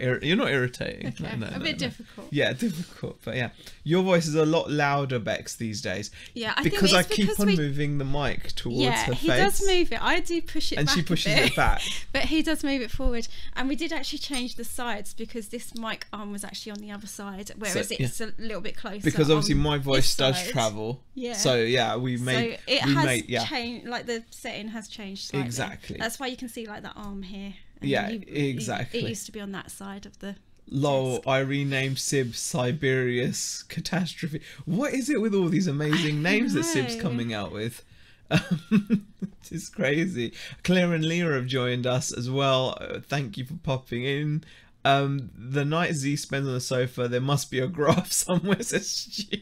you're not irritating. Okay. No, a bit difficult. Yeah, difficult. But yeah, your voice is a lot louder, Bex, these days. Yeah, because I keep on moving the mic towards her face. Yeah, he does move it. I do push it and back she pushes a bit, it back. But he does move it forward. And we did actually change the sides because this mic arm was actually on the other side, whereas it's a little bit closer. Because obviously my voice does travel. Yeah. So yeah, we made. So it has changed. Like the setting has changed slightly. Exactly. That's why you can see like the arm here. Yeah, exactly. It used to be on that side of the. Lol, I renamed Sib Siberius Catastrophe. What is it with all these amazing names that Sib's coming out with? It's crazy. Claire and Leah have joined us as well. Thank you for popping in. The night Z spends on the sofa, there must be a graph somewhere, says Stu.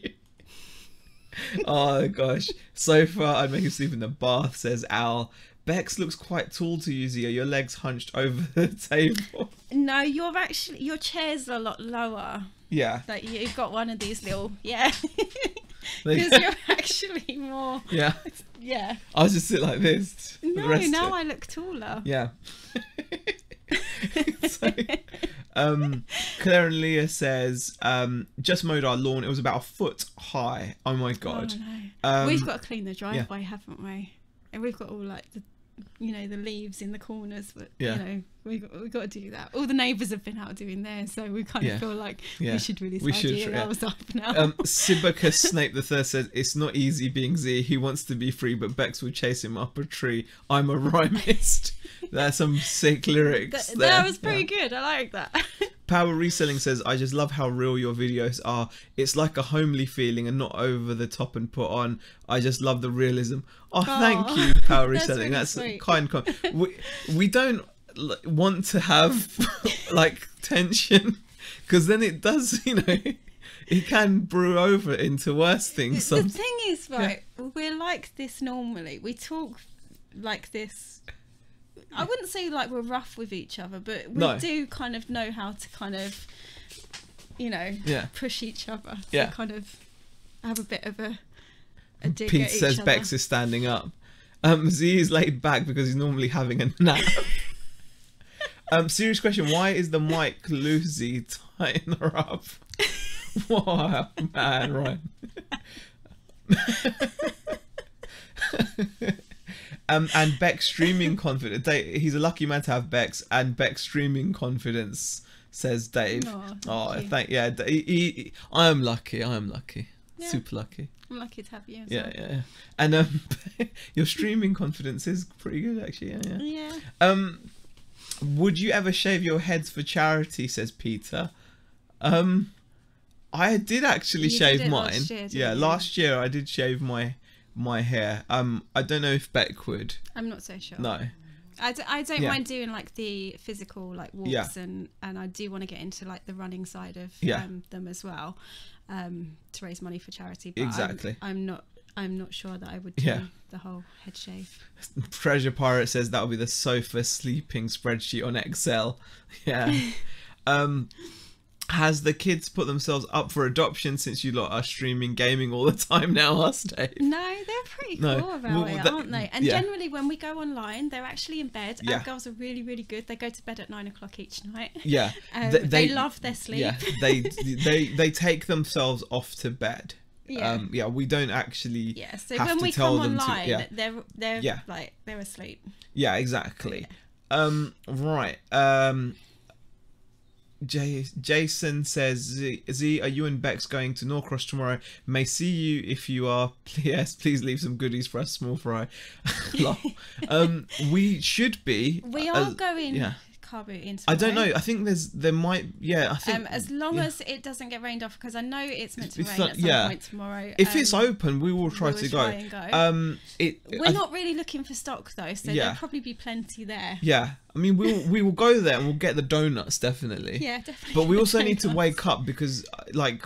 Oh gosh. Sofa, I'd make him sleep in the bath, says Al. Bex looks quite tall to you, Zia. Your legs hunched over the table. No, your chair's a lot lower. Yeah. Like you've got one of these little, because you're actually more. Yeah. Yeah. I'll just sit like this. No, now I look taller. Yeah. So, Claire and Leah says, just mowed our lawn. It was about a foot high. Oh my god. Oh, no. We've got to clean the driveway, haven't we? And we've got all like the leaves in the corners, but we've got to do that. All the neighbours have been out doing theirs, so we kind of feel like we should really tidy ours up now. Sibacus Snape the Third says, it's not easy being Z. He wants to be free, but Bex would chase him up a tree. I'm a rhymist. That's some sick lyrics. That was pretty good. I like that. Power Reselling says, I just love how real your videos are. It's like a homely feeling and not over the top and put on. I just love the realism. Oh, thank you, Power Reselling. That's really kind. We don't want to have like tension because then it does, it can brew over into worse things. The thing is, we're like this normally. We talk like this. I wouldn't say like we're rough with each other, but we do kind of know how to kind of, push each other. To kind of have a bit of a dig Pete at each says other. Bex is standing up. Z is laid back because he's normally having a nap. Serious question, why is the mic loose, Z? Tighten her up. Wow, man, right. And Bex streaming confidence. He's a lucky man to have Bex, and Bex streaming confidence, says Dave. I am lucky. Yeah. Super lucky. I'm lucky to have you. Yeah. And your streaming confidence is pretty good, actually. Yeah. Would you ever shave your heads for charity? Says Peter. I did actually shave mine. Last year I did shave my hair. I don't know if Beck would. I'm not so sure. No. I don't mind doing like the physical like walks and I do want to get into like the running side of them as well, to raise money for charity. But exactly. I'm not sure that I would do the whole head shave. Treasure Pirate says that'll be the sofa sleeping spreadsheet on Excel. Yeah. Has the kids put themselves up for adoption since you lot are streaming gaming all the time now, us, Dave? No, they're pretty cool about it, aren't they? And generally when we go online, they're actually in bed. Our girls are really, really good. They go to bed at 9 o'clock each night. Yeah. They love their sleep. Yeah, they take themselves off to bed. Yeah. We don't actually so have when to we tell come them online, to, they're like, they're asleep. Yeah, exactly. Right. Jason says, Z, are you and Bex going to Norcross tomorrow? May see you if you are. Yes, please leave some goodies for us, small fry. We should be. We are going. Yeah. Car booting tomorrow. I don't know. I think there might. Yeah, I think. As long as it doesn't get rained off, because I know it's meant to rain at some point tomorrow. If it's open, we will try to go. We're not really looking for stock though, so there'll probably be plenty there. Yeah, I mean we will go there and we'll get the donuts definitely. Yeah, definitely. But we also need to wake up because like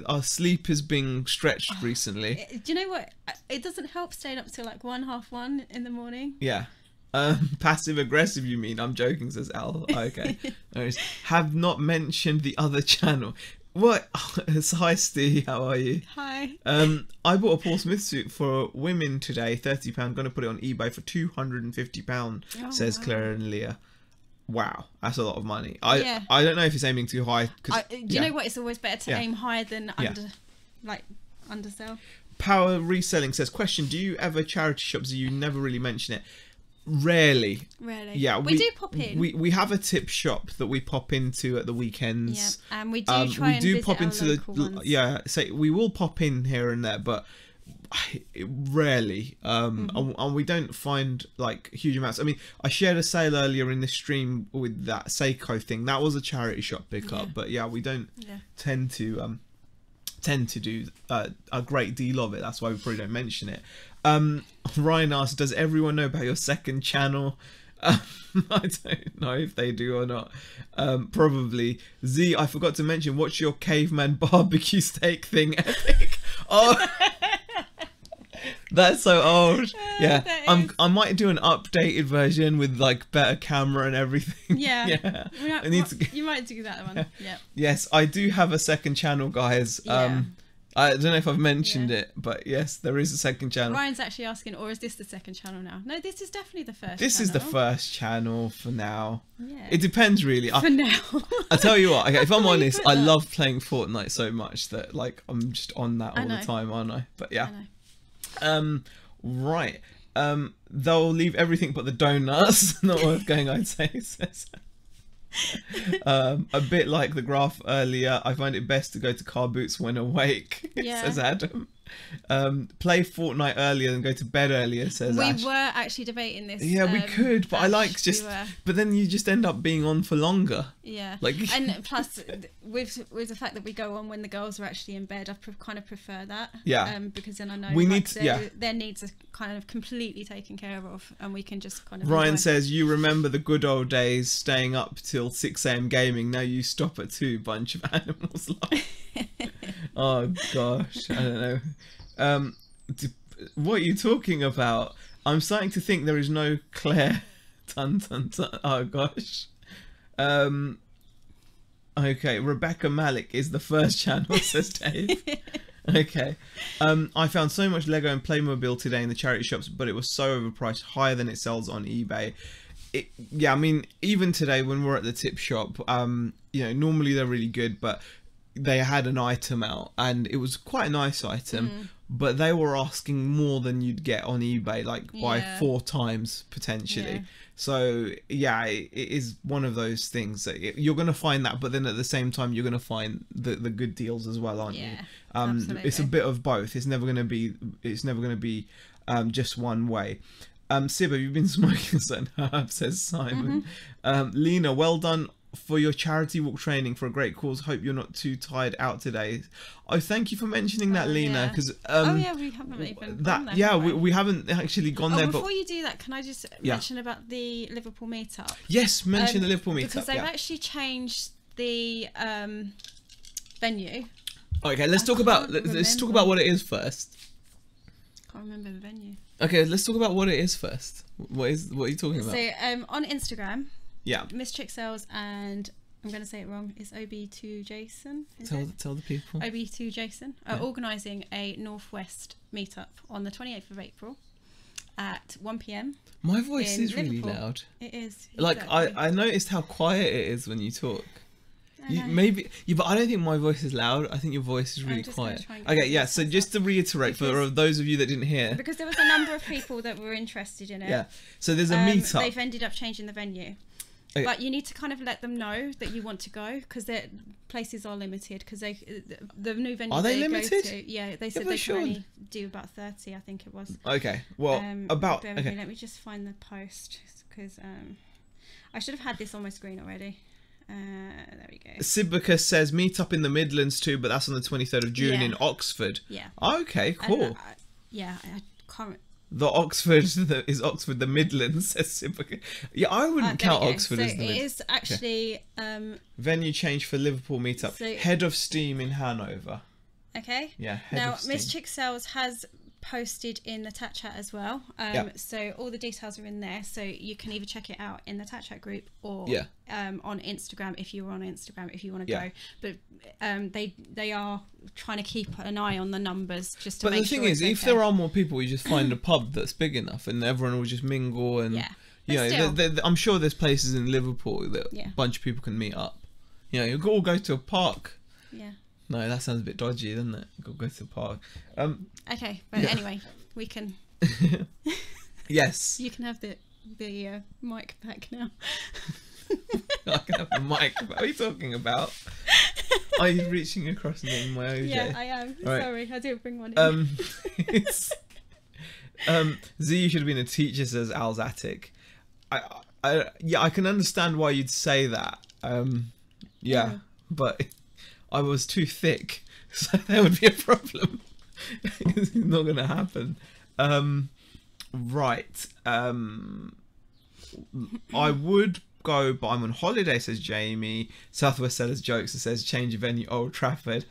our sleep is being stretched recently. Do you know what? It doesn't help staying up till like 1:30 in the morning. Yeah. Passive aggressive, you mean? I'm joking, says Al. Okay. Have not mentioned the other channel. What? Hi, Steve. How are you? Hi. I bought a Paul Smith suit for women today, £30. Going to put it on eBay for £250. Says Claire and Leah. Wow, that's a lot of money. I don't know if it's aiming too high. Do you know what? It's always better to aim higher than undersell. Power Reselling says, question: do you ever charity shops? You never really mention it. Rarely. Yeah, we do pop in. We have a tip shop that we pop into at the weekends. Yeah, and we do try and visit pop into the ones. Yeah, so we will pop in here and there, but rarely. And we don't find like huge amounts. I mean, I shared a sale earlier in this stream with that Seiko thing. That was a charity shop pickup, but we don't tend to do a great deal of it. That's why we probably don't mention it. Ryan asked, does everyone know about your second channel? I don't know if they do or not. Probably. Z, I forgot to mention, what's your caveman barbecue steak thing? Epic. Oh, that's so old. Yeah, I might do an updated version with like better camera and everything. Yeah. You might do that one. Yeah. Yes, I do have a second channel, guys. I don't know if I've mentioned it, but yes, there is a second channel. Ryan's actually asking, or is this the second channel now? No, this is definitely the first. This channel. Is the first channel for now. Yeah. It depends really. For now. I tell you what, okay, if I'm honest, I love playing Fortnite so much that like I'm just on that all the time, aren't I? But yeah. Right. They'll leave everything but the donuts. Not worth going, I'd say. A bit like the graph earlier, I find it best to go to car boots when awake, says Adam. Play Fortnite earlier and go to bed earlier, says Ash. We were actually debating this. Yeah, we could, but Ash, I like just. But then you just end up being on for longer. Yeah. And plus, with the fact that we go on when the girls are actually in bed, I kind of prefer that. Yeah. Because then I know their needs are kind of completely taken care of, and we can just kind of. Ryan says, "You remember the good old days, staying up till 6 a.m. gaming. Now you stop at 2. Bunch of animals." Oh gosh, I don't know. What are you talking about? I'm starting to think there is no Claire. Dun, dun, dun. Oh gosh. Okay, Rebecca Malik is the first channel, says Dave. Okay. I found so much Lego and Playmobil today in the charity shops, but it was so overpriced, higher than it sells on eBay. I mean, even today when we're at the tip shop, normally they're really good, but they had an item out and it was quite a nice item, but they were asking more than you'd get on eBay, like by 4 times potentially. So it is one of those things that you're going to find that, but then at the same time you're going to find the good deals as well, aren't you? Absolutely. It's a bit of both. It's never going to be just one way. Sib, have you been smoking certain herbs, says Simon. Lena, well done for your charity walk training for a great cause. Hope you're not too tired out today. Oh, thank you for mentioning that, Lena, because we haven't even gone there, we haven't actually gone there. Before you do that, can I just mention about the Liverpool meetup? Yes, mention the Liverpool meetup, because they've actually changed the venue. Okay, let's talk about what it is first. Can't remember the venue. Okay, let's talk about what it is first. What are you talking about? So on Instagram, Miss Chick Sales and I'm going to say it wrong. It's OB2 Jason. Tell the people. OB2 Jason are organising a Northwest meetup on the 28th of April at 1 p.m. My voice is really loud. It is. Like exactly. I noticed how quiet it is when you talk. But I don't think my voice is loud. I think your voice is really quiet. Okay, so just to reiterate for those of you that didn't hear, because there was a number of people that were interested in it. Yeah. So there's a meetup. They've ended up changing the venue. But you need to kind of let them know that you want to go, because their places are limited, because the new venue are they limited? Go to, yeah, they said they can only do about 30, I think it was. Okay, well, okay. Let me just find the post, because I should have had this on my screen already. There we go. Sibicus says meet up in the Midlands too, but that's on the 23rd of June in Oxford. Yeah. Okay, cool. I can't. The Oxford is Oxford the Midlands, says Sibicus. Yeah, I wouldn't count Oxford as the Midlands. It is actually venue change for Liverpool meetup. Head of Steam in Hanover. Okay. Yeah. Now, Miss Chick Sales has posted in the Tat Chat as well. So all the details are in there. So you can either check it out in the Tat Chat group or on Instagram if you're on Instagram if you want to go. But they are trying to keep an eye on the numbers just to make sure. But the thing is, if there are more people, you just find a pub that's big enough and everyone will just mingle and you know, I'm sure there's places in Liverpool that a bunch of people can meet up. You know, you all go to a park. Yeah. No, that sounds a bit dodgy, doesn't it? Go to the park. Okay, but anyway, we can. Yes. You can have the mic back now. I can have the mic. What are you talking about? Are you reaching across and getting my OJ? Yeah, I am. Right. Sorry, I didn't bring one in. Z should have been a teacher, says Al's Attic. I can understand why you'd say that. But I was too thick, so there would be a problem. It's not going to happen. Right. I would go, but I'm on holiday, says Jamie. Southwest Sellers jokes and says change of venue, Old Trafford.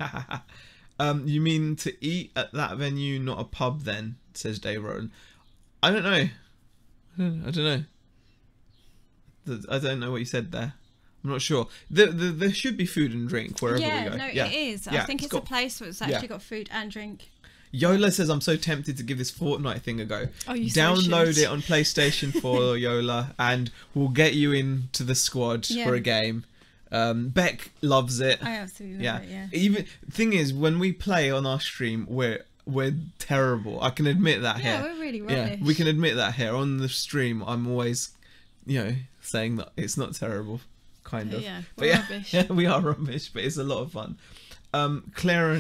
You mean to eat at that venue, not a pub then, says Dave Rowan. I don't know. I don't know what you said there. I'm not sure. There should be food and drink wherever we go. No, it is. I think it's a place where it's actually got food and drink. Yola says, I'm so tempted to give this Fortnite thing a go. Oh, you download it on PlayStation 4, Yola, and we'll get you into the squad for a game. Beck loves it. I absolutely love it, yeah. Even thing is, when we play on our stream, we're terrible. I can admit that here. Yeah, we're really rubbish. Yeah, we can admit that here. On the stream, I'm always, saying that it's not terrible. Kind of. Yeah, we're rubbish. Yeah, we are rubbish, but it's a lot of fun. Claire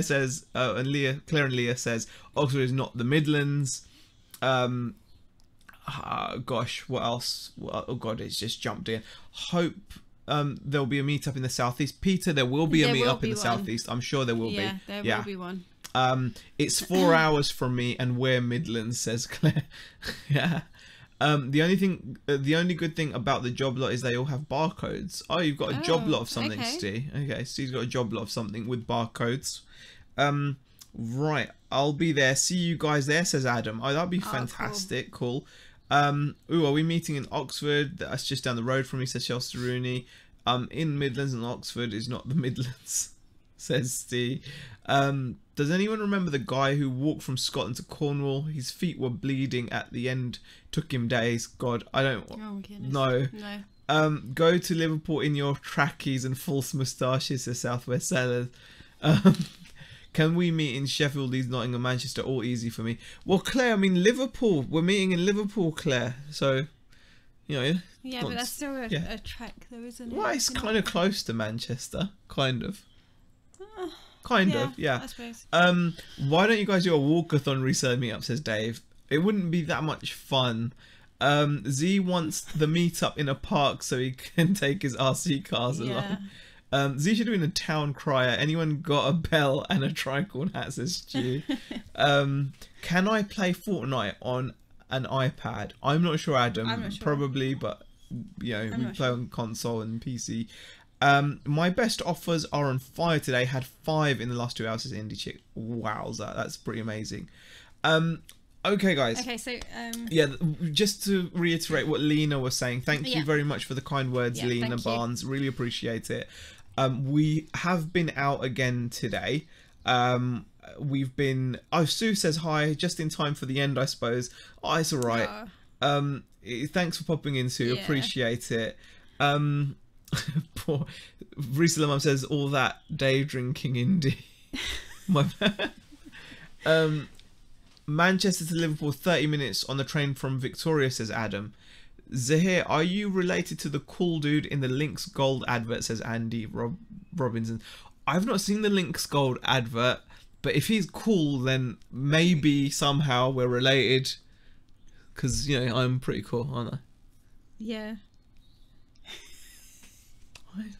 says, and Claire and Leah says, Oxford is not the Midlands. Gosh, what else? Oh God, it's just jumped in. Hope there'll be a meetup in the southeast. Peter, there will be a meetup in the southeast. I'm sure there will be. Yeah, there will be one. It's 4 hours from me, and we're Midlands, says Claire. Yeah. The only good thing about the job lot is they all have barcodes. Oh, you've got a job lot of something, Steve. Okay, Steve's got a job lot of something with barcodes. Right, I'll be there. See you guys there, says Adam. Oh, that'd be fantastic. Cool. Ooh, are we meeting in Oxford? That's just down the road from me, says Chelsea Rooney. In Midlands, and Oxford is not the Midlands, says Steve. Does anyone remember the guy who walked from Scotland to Cornwall? His feet were bleeding at the end. Took him days. God, I don't know. No. Go to Liverpool in your trackies and false moustaches, says Southwest Sellers. Can we meet in Sheffield, Leeds, Nottingham, Manchester? All easy for me. Well, Claire, I mean Liverpool. We're meeting in Liverpool, Claire. So, Yeah, but that's still a trek, though, isn't it? Well, it's kind of close to Manchester, kind of. Yeah. I suppose. Why don't you guys do a walkathon reseller meetup, says Dave. It wouldn't be that much fun. Z wants the meetup in a park so he can take his RC cars along. Z should be in a town crier. Anyone got a bell and a tricorn hat, says Stu. Can I play Fortnite on an iPad? I'm not sure, Adam. I'm not sure. Probably, but we play on console and PC. My best offers are on fire today. Had 5 in the last 2 hours, as Indie Chick. Wowza, that's pretty amazing. Okay, guys. Okay, so just to reiterate what Lena was saying, thank you very much for the kind words, Lena Barnes. Really appreciate it. We have been out again today. We've been. Oh, Sue says hi, just in time for the end, I suppose. Oh, it's all right. Thanks for popping in, Sue. Appreciate it. Poor Risala Mum says all that day drinking indie. My bad. Manchester to Liverpool 30 minutes on the train from Victoria, says Adam. Zahir, are you related to the cool dude in the Lynx Gold advert? Says Andy Robinson. I've not seen the Lynx Gold advert, but if he's cool, then maybe somehow we're related. Because, you know, I'm pretty cool, aren't I? Yeah.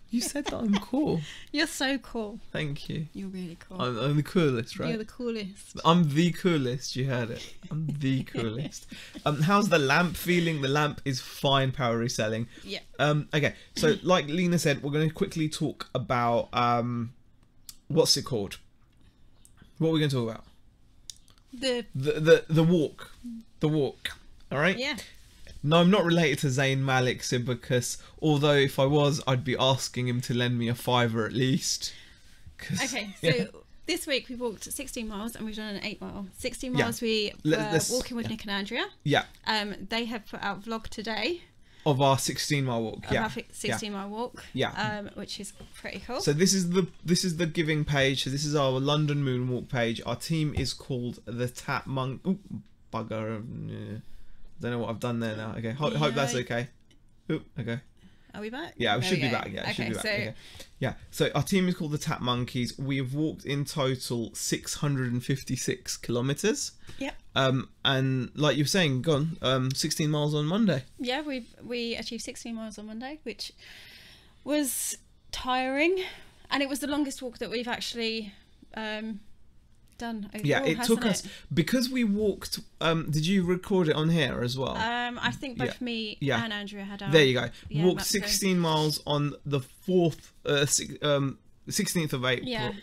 You said that I'm cool. You're so cool. Thank you. You're really cool. I'm the coolest, right? You're the coolest. I'm the coolest. You heard it. I'm the coolest. How's the lamp feeling? The lamp is fine. Power reselling. Yeah. Okay. So, like Lena said, we're going to quickly talk about what's it called? What are we going to talk about? The walk. The walk. All right. Yeah. No, I'm not related to Zayn Malik, because although if I was, I'd be asking him to lend me a $5 at least. Okay, so this week we walked 16 miles and we've done an 8 mile. 16 miles we were walking with Nick and Andrea. Yeah. They have put out a vlog today. Of our 16-mile walk. Of our 16-mile walk. Yeah. Which is pretty cool. So this is the giving page. So this is our London Moonwalk page. Our team is called the Tap Monk. Ooh, bugger. Yeah. Don't know what I've done there now. Okay, hope that's okay. Oop, okay. Are we back? Yeah, we should be back. Yeah, should be back. Okay. Yeah. So our team is called the Tap Monkeys. We have walked in total 656 kilometers. Yep. And like you were saying, 16 miles on Monday. Yeah, we achieved 16 miles on Monday, which was tiring, and it was the longest walk that we've actually done overall, yeah, it took us because we walked. Did you record it on here as well? I think both me and Andrea had our, there you go. Walked 16 miles on the 16th of April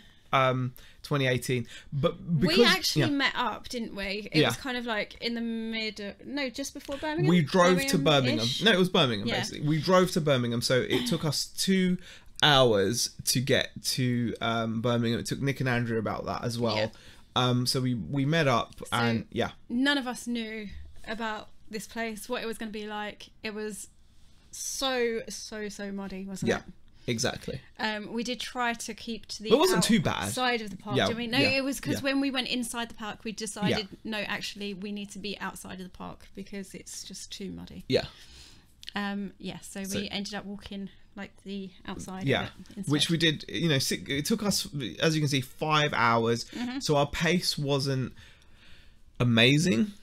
2018. But because we actually met up, didn't we? It was kind of like in the just before Birmingham. We drove to Birmingham. No, it was Birmingham basically. We drove to Birmingham, so it took us 2 hours to get to Birmingham. It took Nick and Andrea about that as well. So we met up, and none of us knew about this place, what it was going to be like. It was so muddy, wasn't it? Exactly. We did try to keep to the it wasn't too bad side of the park, didn't we? No, it was because when we went inside the park, we decided no, actually we need to be outside of the park because it's just too muddy. So we ended up walking like the outside of it instead. Which we did, you know, it took us, as you can see, 5 hours. So our pace wasn't amazing.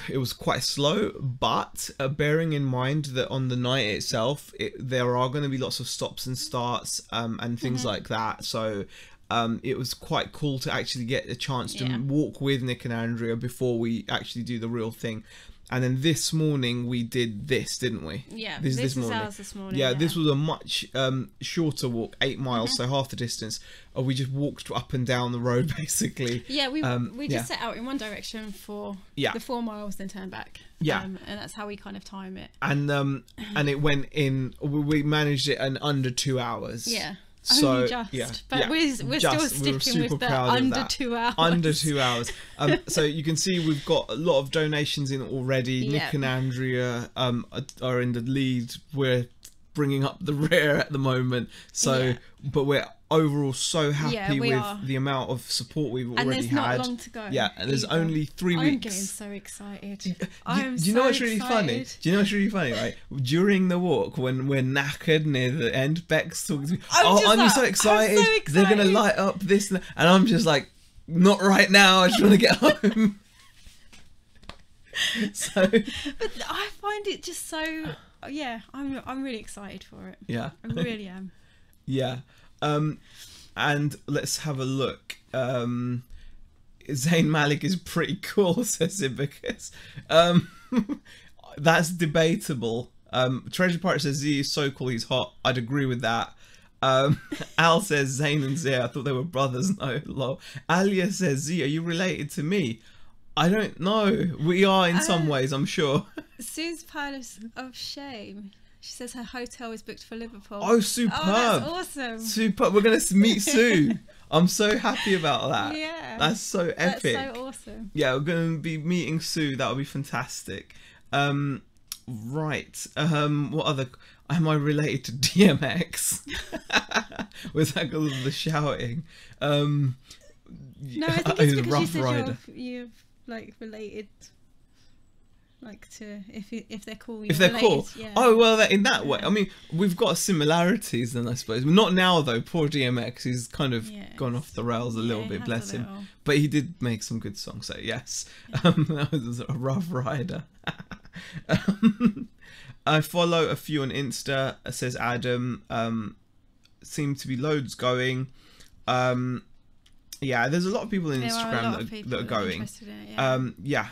It was quite slow, but bearing in mind that on the night itself, there are going to be lots of stops and starts and things like that. So it was quite cool to actually get a chance to walk with Nick and Andrea before we actually do the real thing. And then this morning we did this, didn't we? Yeah, this morning. Ours this morning. Yeah, this was a much shorter walk, 8 miles, so half the distance. We just walked up and down the road, basically. Yeah, we just set out in one direction for the 4 miles, then turn back. Yeah, and that's how we kind of time it. And it went in. We managed it in under 2 hours. Yeah. So but we're still sticking with the under 2 hours. Under 2 hours. So you can see we've got a lot of donations in already. Nick and Andrea are in the lead. We're bringing up the rear at the moment. So, but we're overall so happy with the amount of support we've already had. And there's not long to go. Yeah, and there's only 3 weeks. I'm getting so excited. Do you know what's really funny? Do you know what's really funny, right? During the walk, when we're knackered near the end, Beck's talking to me, I'm so excited. They're going to light up this. And I'm just like, not right now. I just want to get home. But I find it just so... Yeah, I'm really excited for it. Yeah. I really am. Yeah. And let's have a look. Zayn Malik is pretty cool, says Imbicus. That's debatable. Treasure Pirate says Z is so cool, he's hot. I'd agree with that. Al says Zayn and Z, I thought they were brothers. No, lol. Alia says, Z, are you related to me? I don't know. We are in some ways, I'm sure. Sue's pile of shame. She says her hotel is booked for Liverpool. Oh, superb. Oh, that's awesome. Superb. We're going to meet Sue. I'm so happy about that. Yeah. That's so epic. That's so awesome. Yeah, we're going to be meeting Sue. That would be fantastic. Right. What other... Am I related to DMX? Was that because of the shouting? No, I think it's because you said you've like related. Like if they're cool. If they're cool. Yeah. Oh well, in that way. I mean, we've got similarities then, I suppose. Not now though. Poor DMX, he's kind of gone off the rails a little bit. Bless him. But he did make some good songs. So yes, that was a rough rider. I follow a few on Insta. Says Adam. Seem to be loads going. Yeah, there's a lot of people on Instagram that are going. Yeah.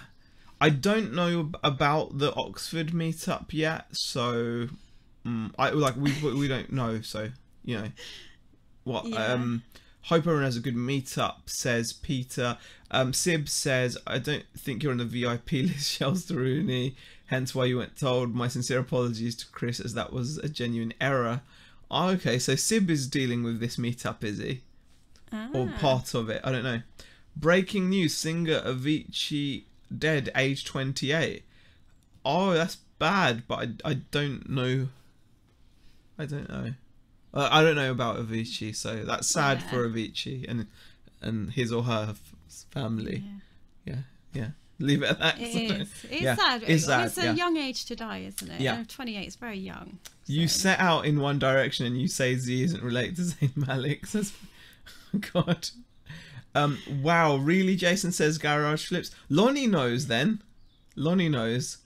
I don't know about the Oxford meetup yet, so we don't know. So you know what? Hope everyone has a good meetup. Says Peter. Sib says, I don't think you're on the VIP list, Shells to Rooney. Hence why you weren't told. My sincere apologies to Chris, as that was a genuine error. Oh, okay, so Sib is dealing with this meetup, is he? Or part of it? I don't know. Breaking news: singer Avicii dead, age 28. Oh, that's bad, but I don't know. I don't know. I don't know about Avicii, so that's sad for Avicii and his or her family. Yeah. Leave it at that. It's sad. It's sad. It's a young age to die, isn't it? Yeah. 28 is very young. So. You set out in one direction and you say Z isn't related to Zayn Malik. God. Wow, really? Jason says Garage Flips. Lonnie knows then. Lonnie knows.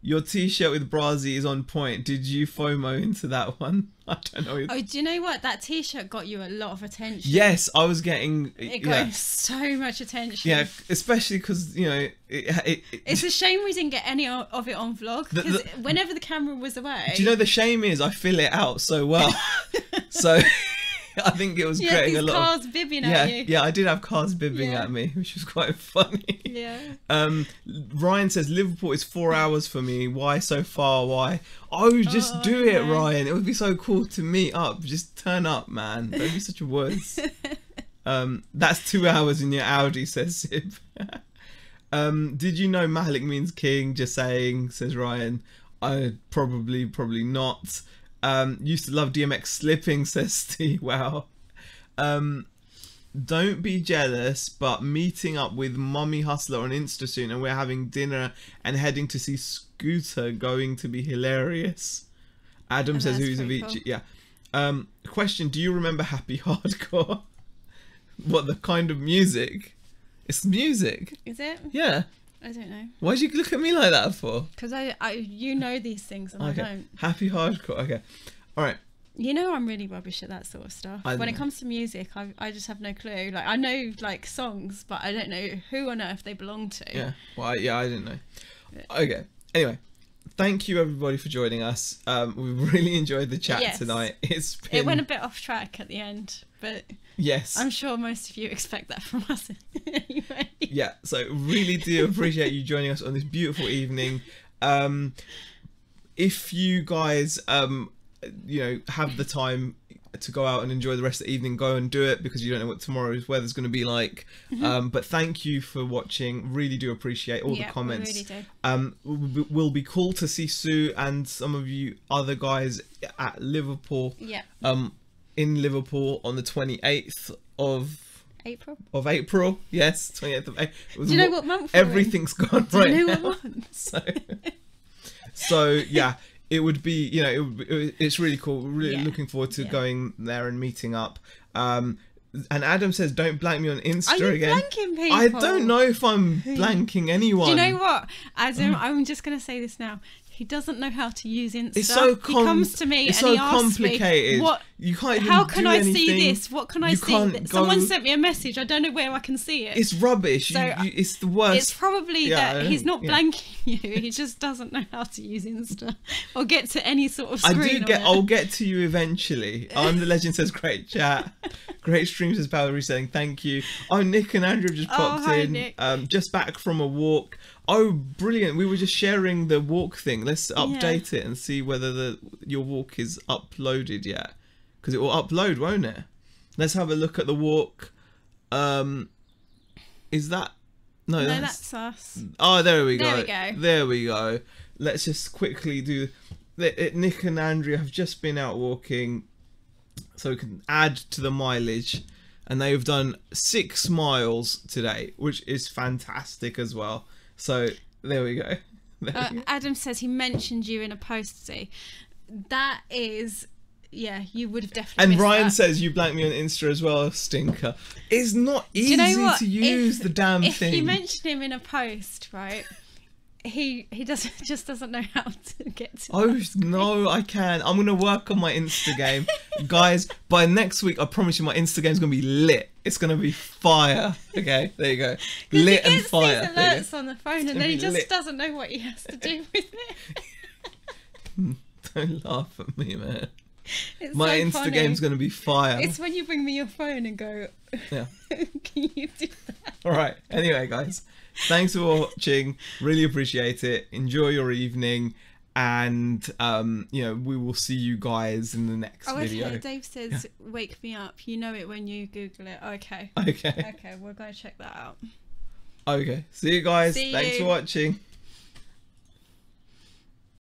Your t-shirt with Brazzy is on point. Did you FOMO into that one? I don't know. Oh, do you know what? That t-shirt got you a lot of attention. Yes, I was getting... It got so much attention. Yeah, especially because, you know... It's a shame we didn't get any of it on vlog. Because whenever the camera was away... Do you know the shame is I fill it out so well. So... I think it was creating a lot cars bibbing at you. Yeah, I did have cars bibbing at me, which was quite funny. Yeah. Ryan says Liverpool is 4 hours for me. Why so far? Why? Oh, just do it, Ryan. It would be so cool to meet up. Just turn up, man. Don't be such a wuss. That's 2 hours in your Audi, says Sib. Did you know Malik means king? Just saying, says Ryan. I probably not. Used to love DMX slipping, says Steve. Wow. Don't be jealous, but meeting up with Mummy Hustler on Insta soon, and we're having dinner and heading to see Scooter, going to be hilarious. Adam says who's Avicii. Cool. Yeah. Question: do you remember Happy Hardcore? What, the kind of music? It's music. Is it? Yeah. I don't know. Why'd you look at me like that for? Because you know these things and I don't. Happy Hardcore. Okay. All right. You know I'm really rubbish at that sort of stuff. When it comes to music, I just have no clue. Like, I know like songs, but I don't know who on earth they belong to. Yeah. Well, I didn't know. Okay. Anyway, thank you everybody for joining us. We really enjoyed the chat tonight. It went a bit off track at the end, but yes, I'm sure most of you expect that from us anyway. Yeah. So really do appreciate you joining us on this beautiful evening. If you guys have the time to go out and enjoy the rest of the evening, go and do it, because you don't know what tomorrow's weather's going to be like. But thank you for watching. Really do appreciate all the comments. We really do. Will be cool to see Sue and some of you other guys at Liverpool. Yeah. In Liverpool on the 28th of April. Yes, 28th of April. Do you know what month? Everything's gone right now. Do you know what month? So yeah. It would be, it's really cool. Really looking forward to going there and meeting up. And Adam says, don't blank me on Insta again. Blanking people? I don't know if I'm blanking anyone. Do you know what, Adam? I'm just going to say this now. He doesn't know how to use Insta. It's so he comes to me and he asks me, "What? You can't even how can I anything. see this? What can I see?" Someone sent me a message. I don't know where I can see it. It's rubbish. So it's the worst. It's probably that he's not blanking you. He just doesn't know how to use Insta or get to any sort of screen. I'll get to you eventually. I'm the legend says great chat. Great stream, says Valerie, saying thank you. Oh, Nick and Andrew just popped in. Nick. Just back from a walk. Oh, brilliant. We were just sharing the walk thing. Let's update it and see whether your walk is uploaded yet. Because it will upload, won't it? Let's have a look at the walk. Is that... No, that's us. Oh, there we go. There we go. There we go. Let's just quickly do... Nick and Andrea have just been out walking, so we can add to the mileage. And they've done 6 miles today, which is fantastic as well. So there we go. Adam says he mentioned you in a post. See, that is, yeah, you would have definitely. And Ryan says you blanked me on Insta as well, stinker. It's not easy to use the damn thing. If you mention him in a post, right? He doesn't know how to get to that. No, I can. I'm gonna work on my Insta game. Guys, by next week I promise you my Insta game's gonna be lit. It's gonna be fire. Okay, there you go. Lit and fire. He gets these alerts on the phone and then he just doesn't know what he has to do with it. Don't laugh at me, man. My Insta funny. Game's gonna be fire. It's when you bring me your phone and go, yeah. Can you do that? Alright, anyway guys, thanks for watching. Really appreciate it. Enjoy your evening. And we will see you guys in the next video. Okay. Dave says, "Wake me up." You know it when you Google it. Okay. Okay. Okay, we're going to check that out. Okay. See you guys. Thanks for watching.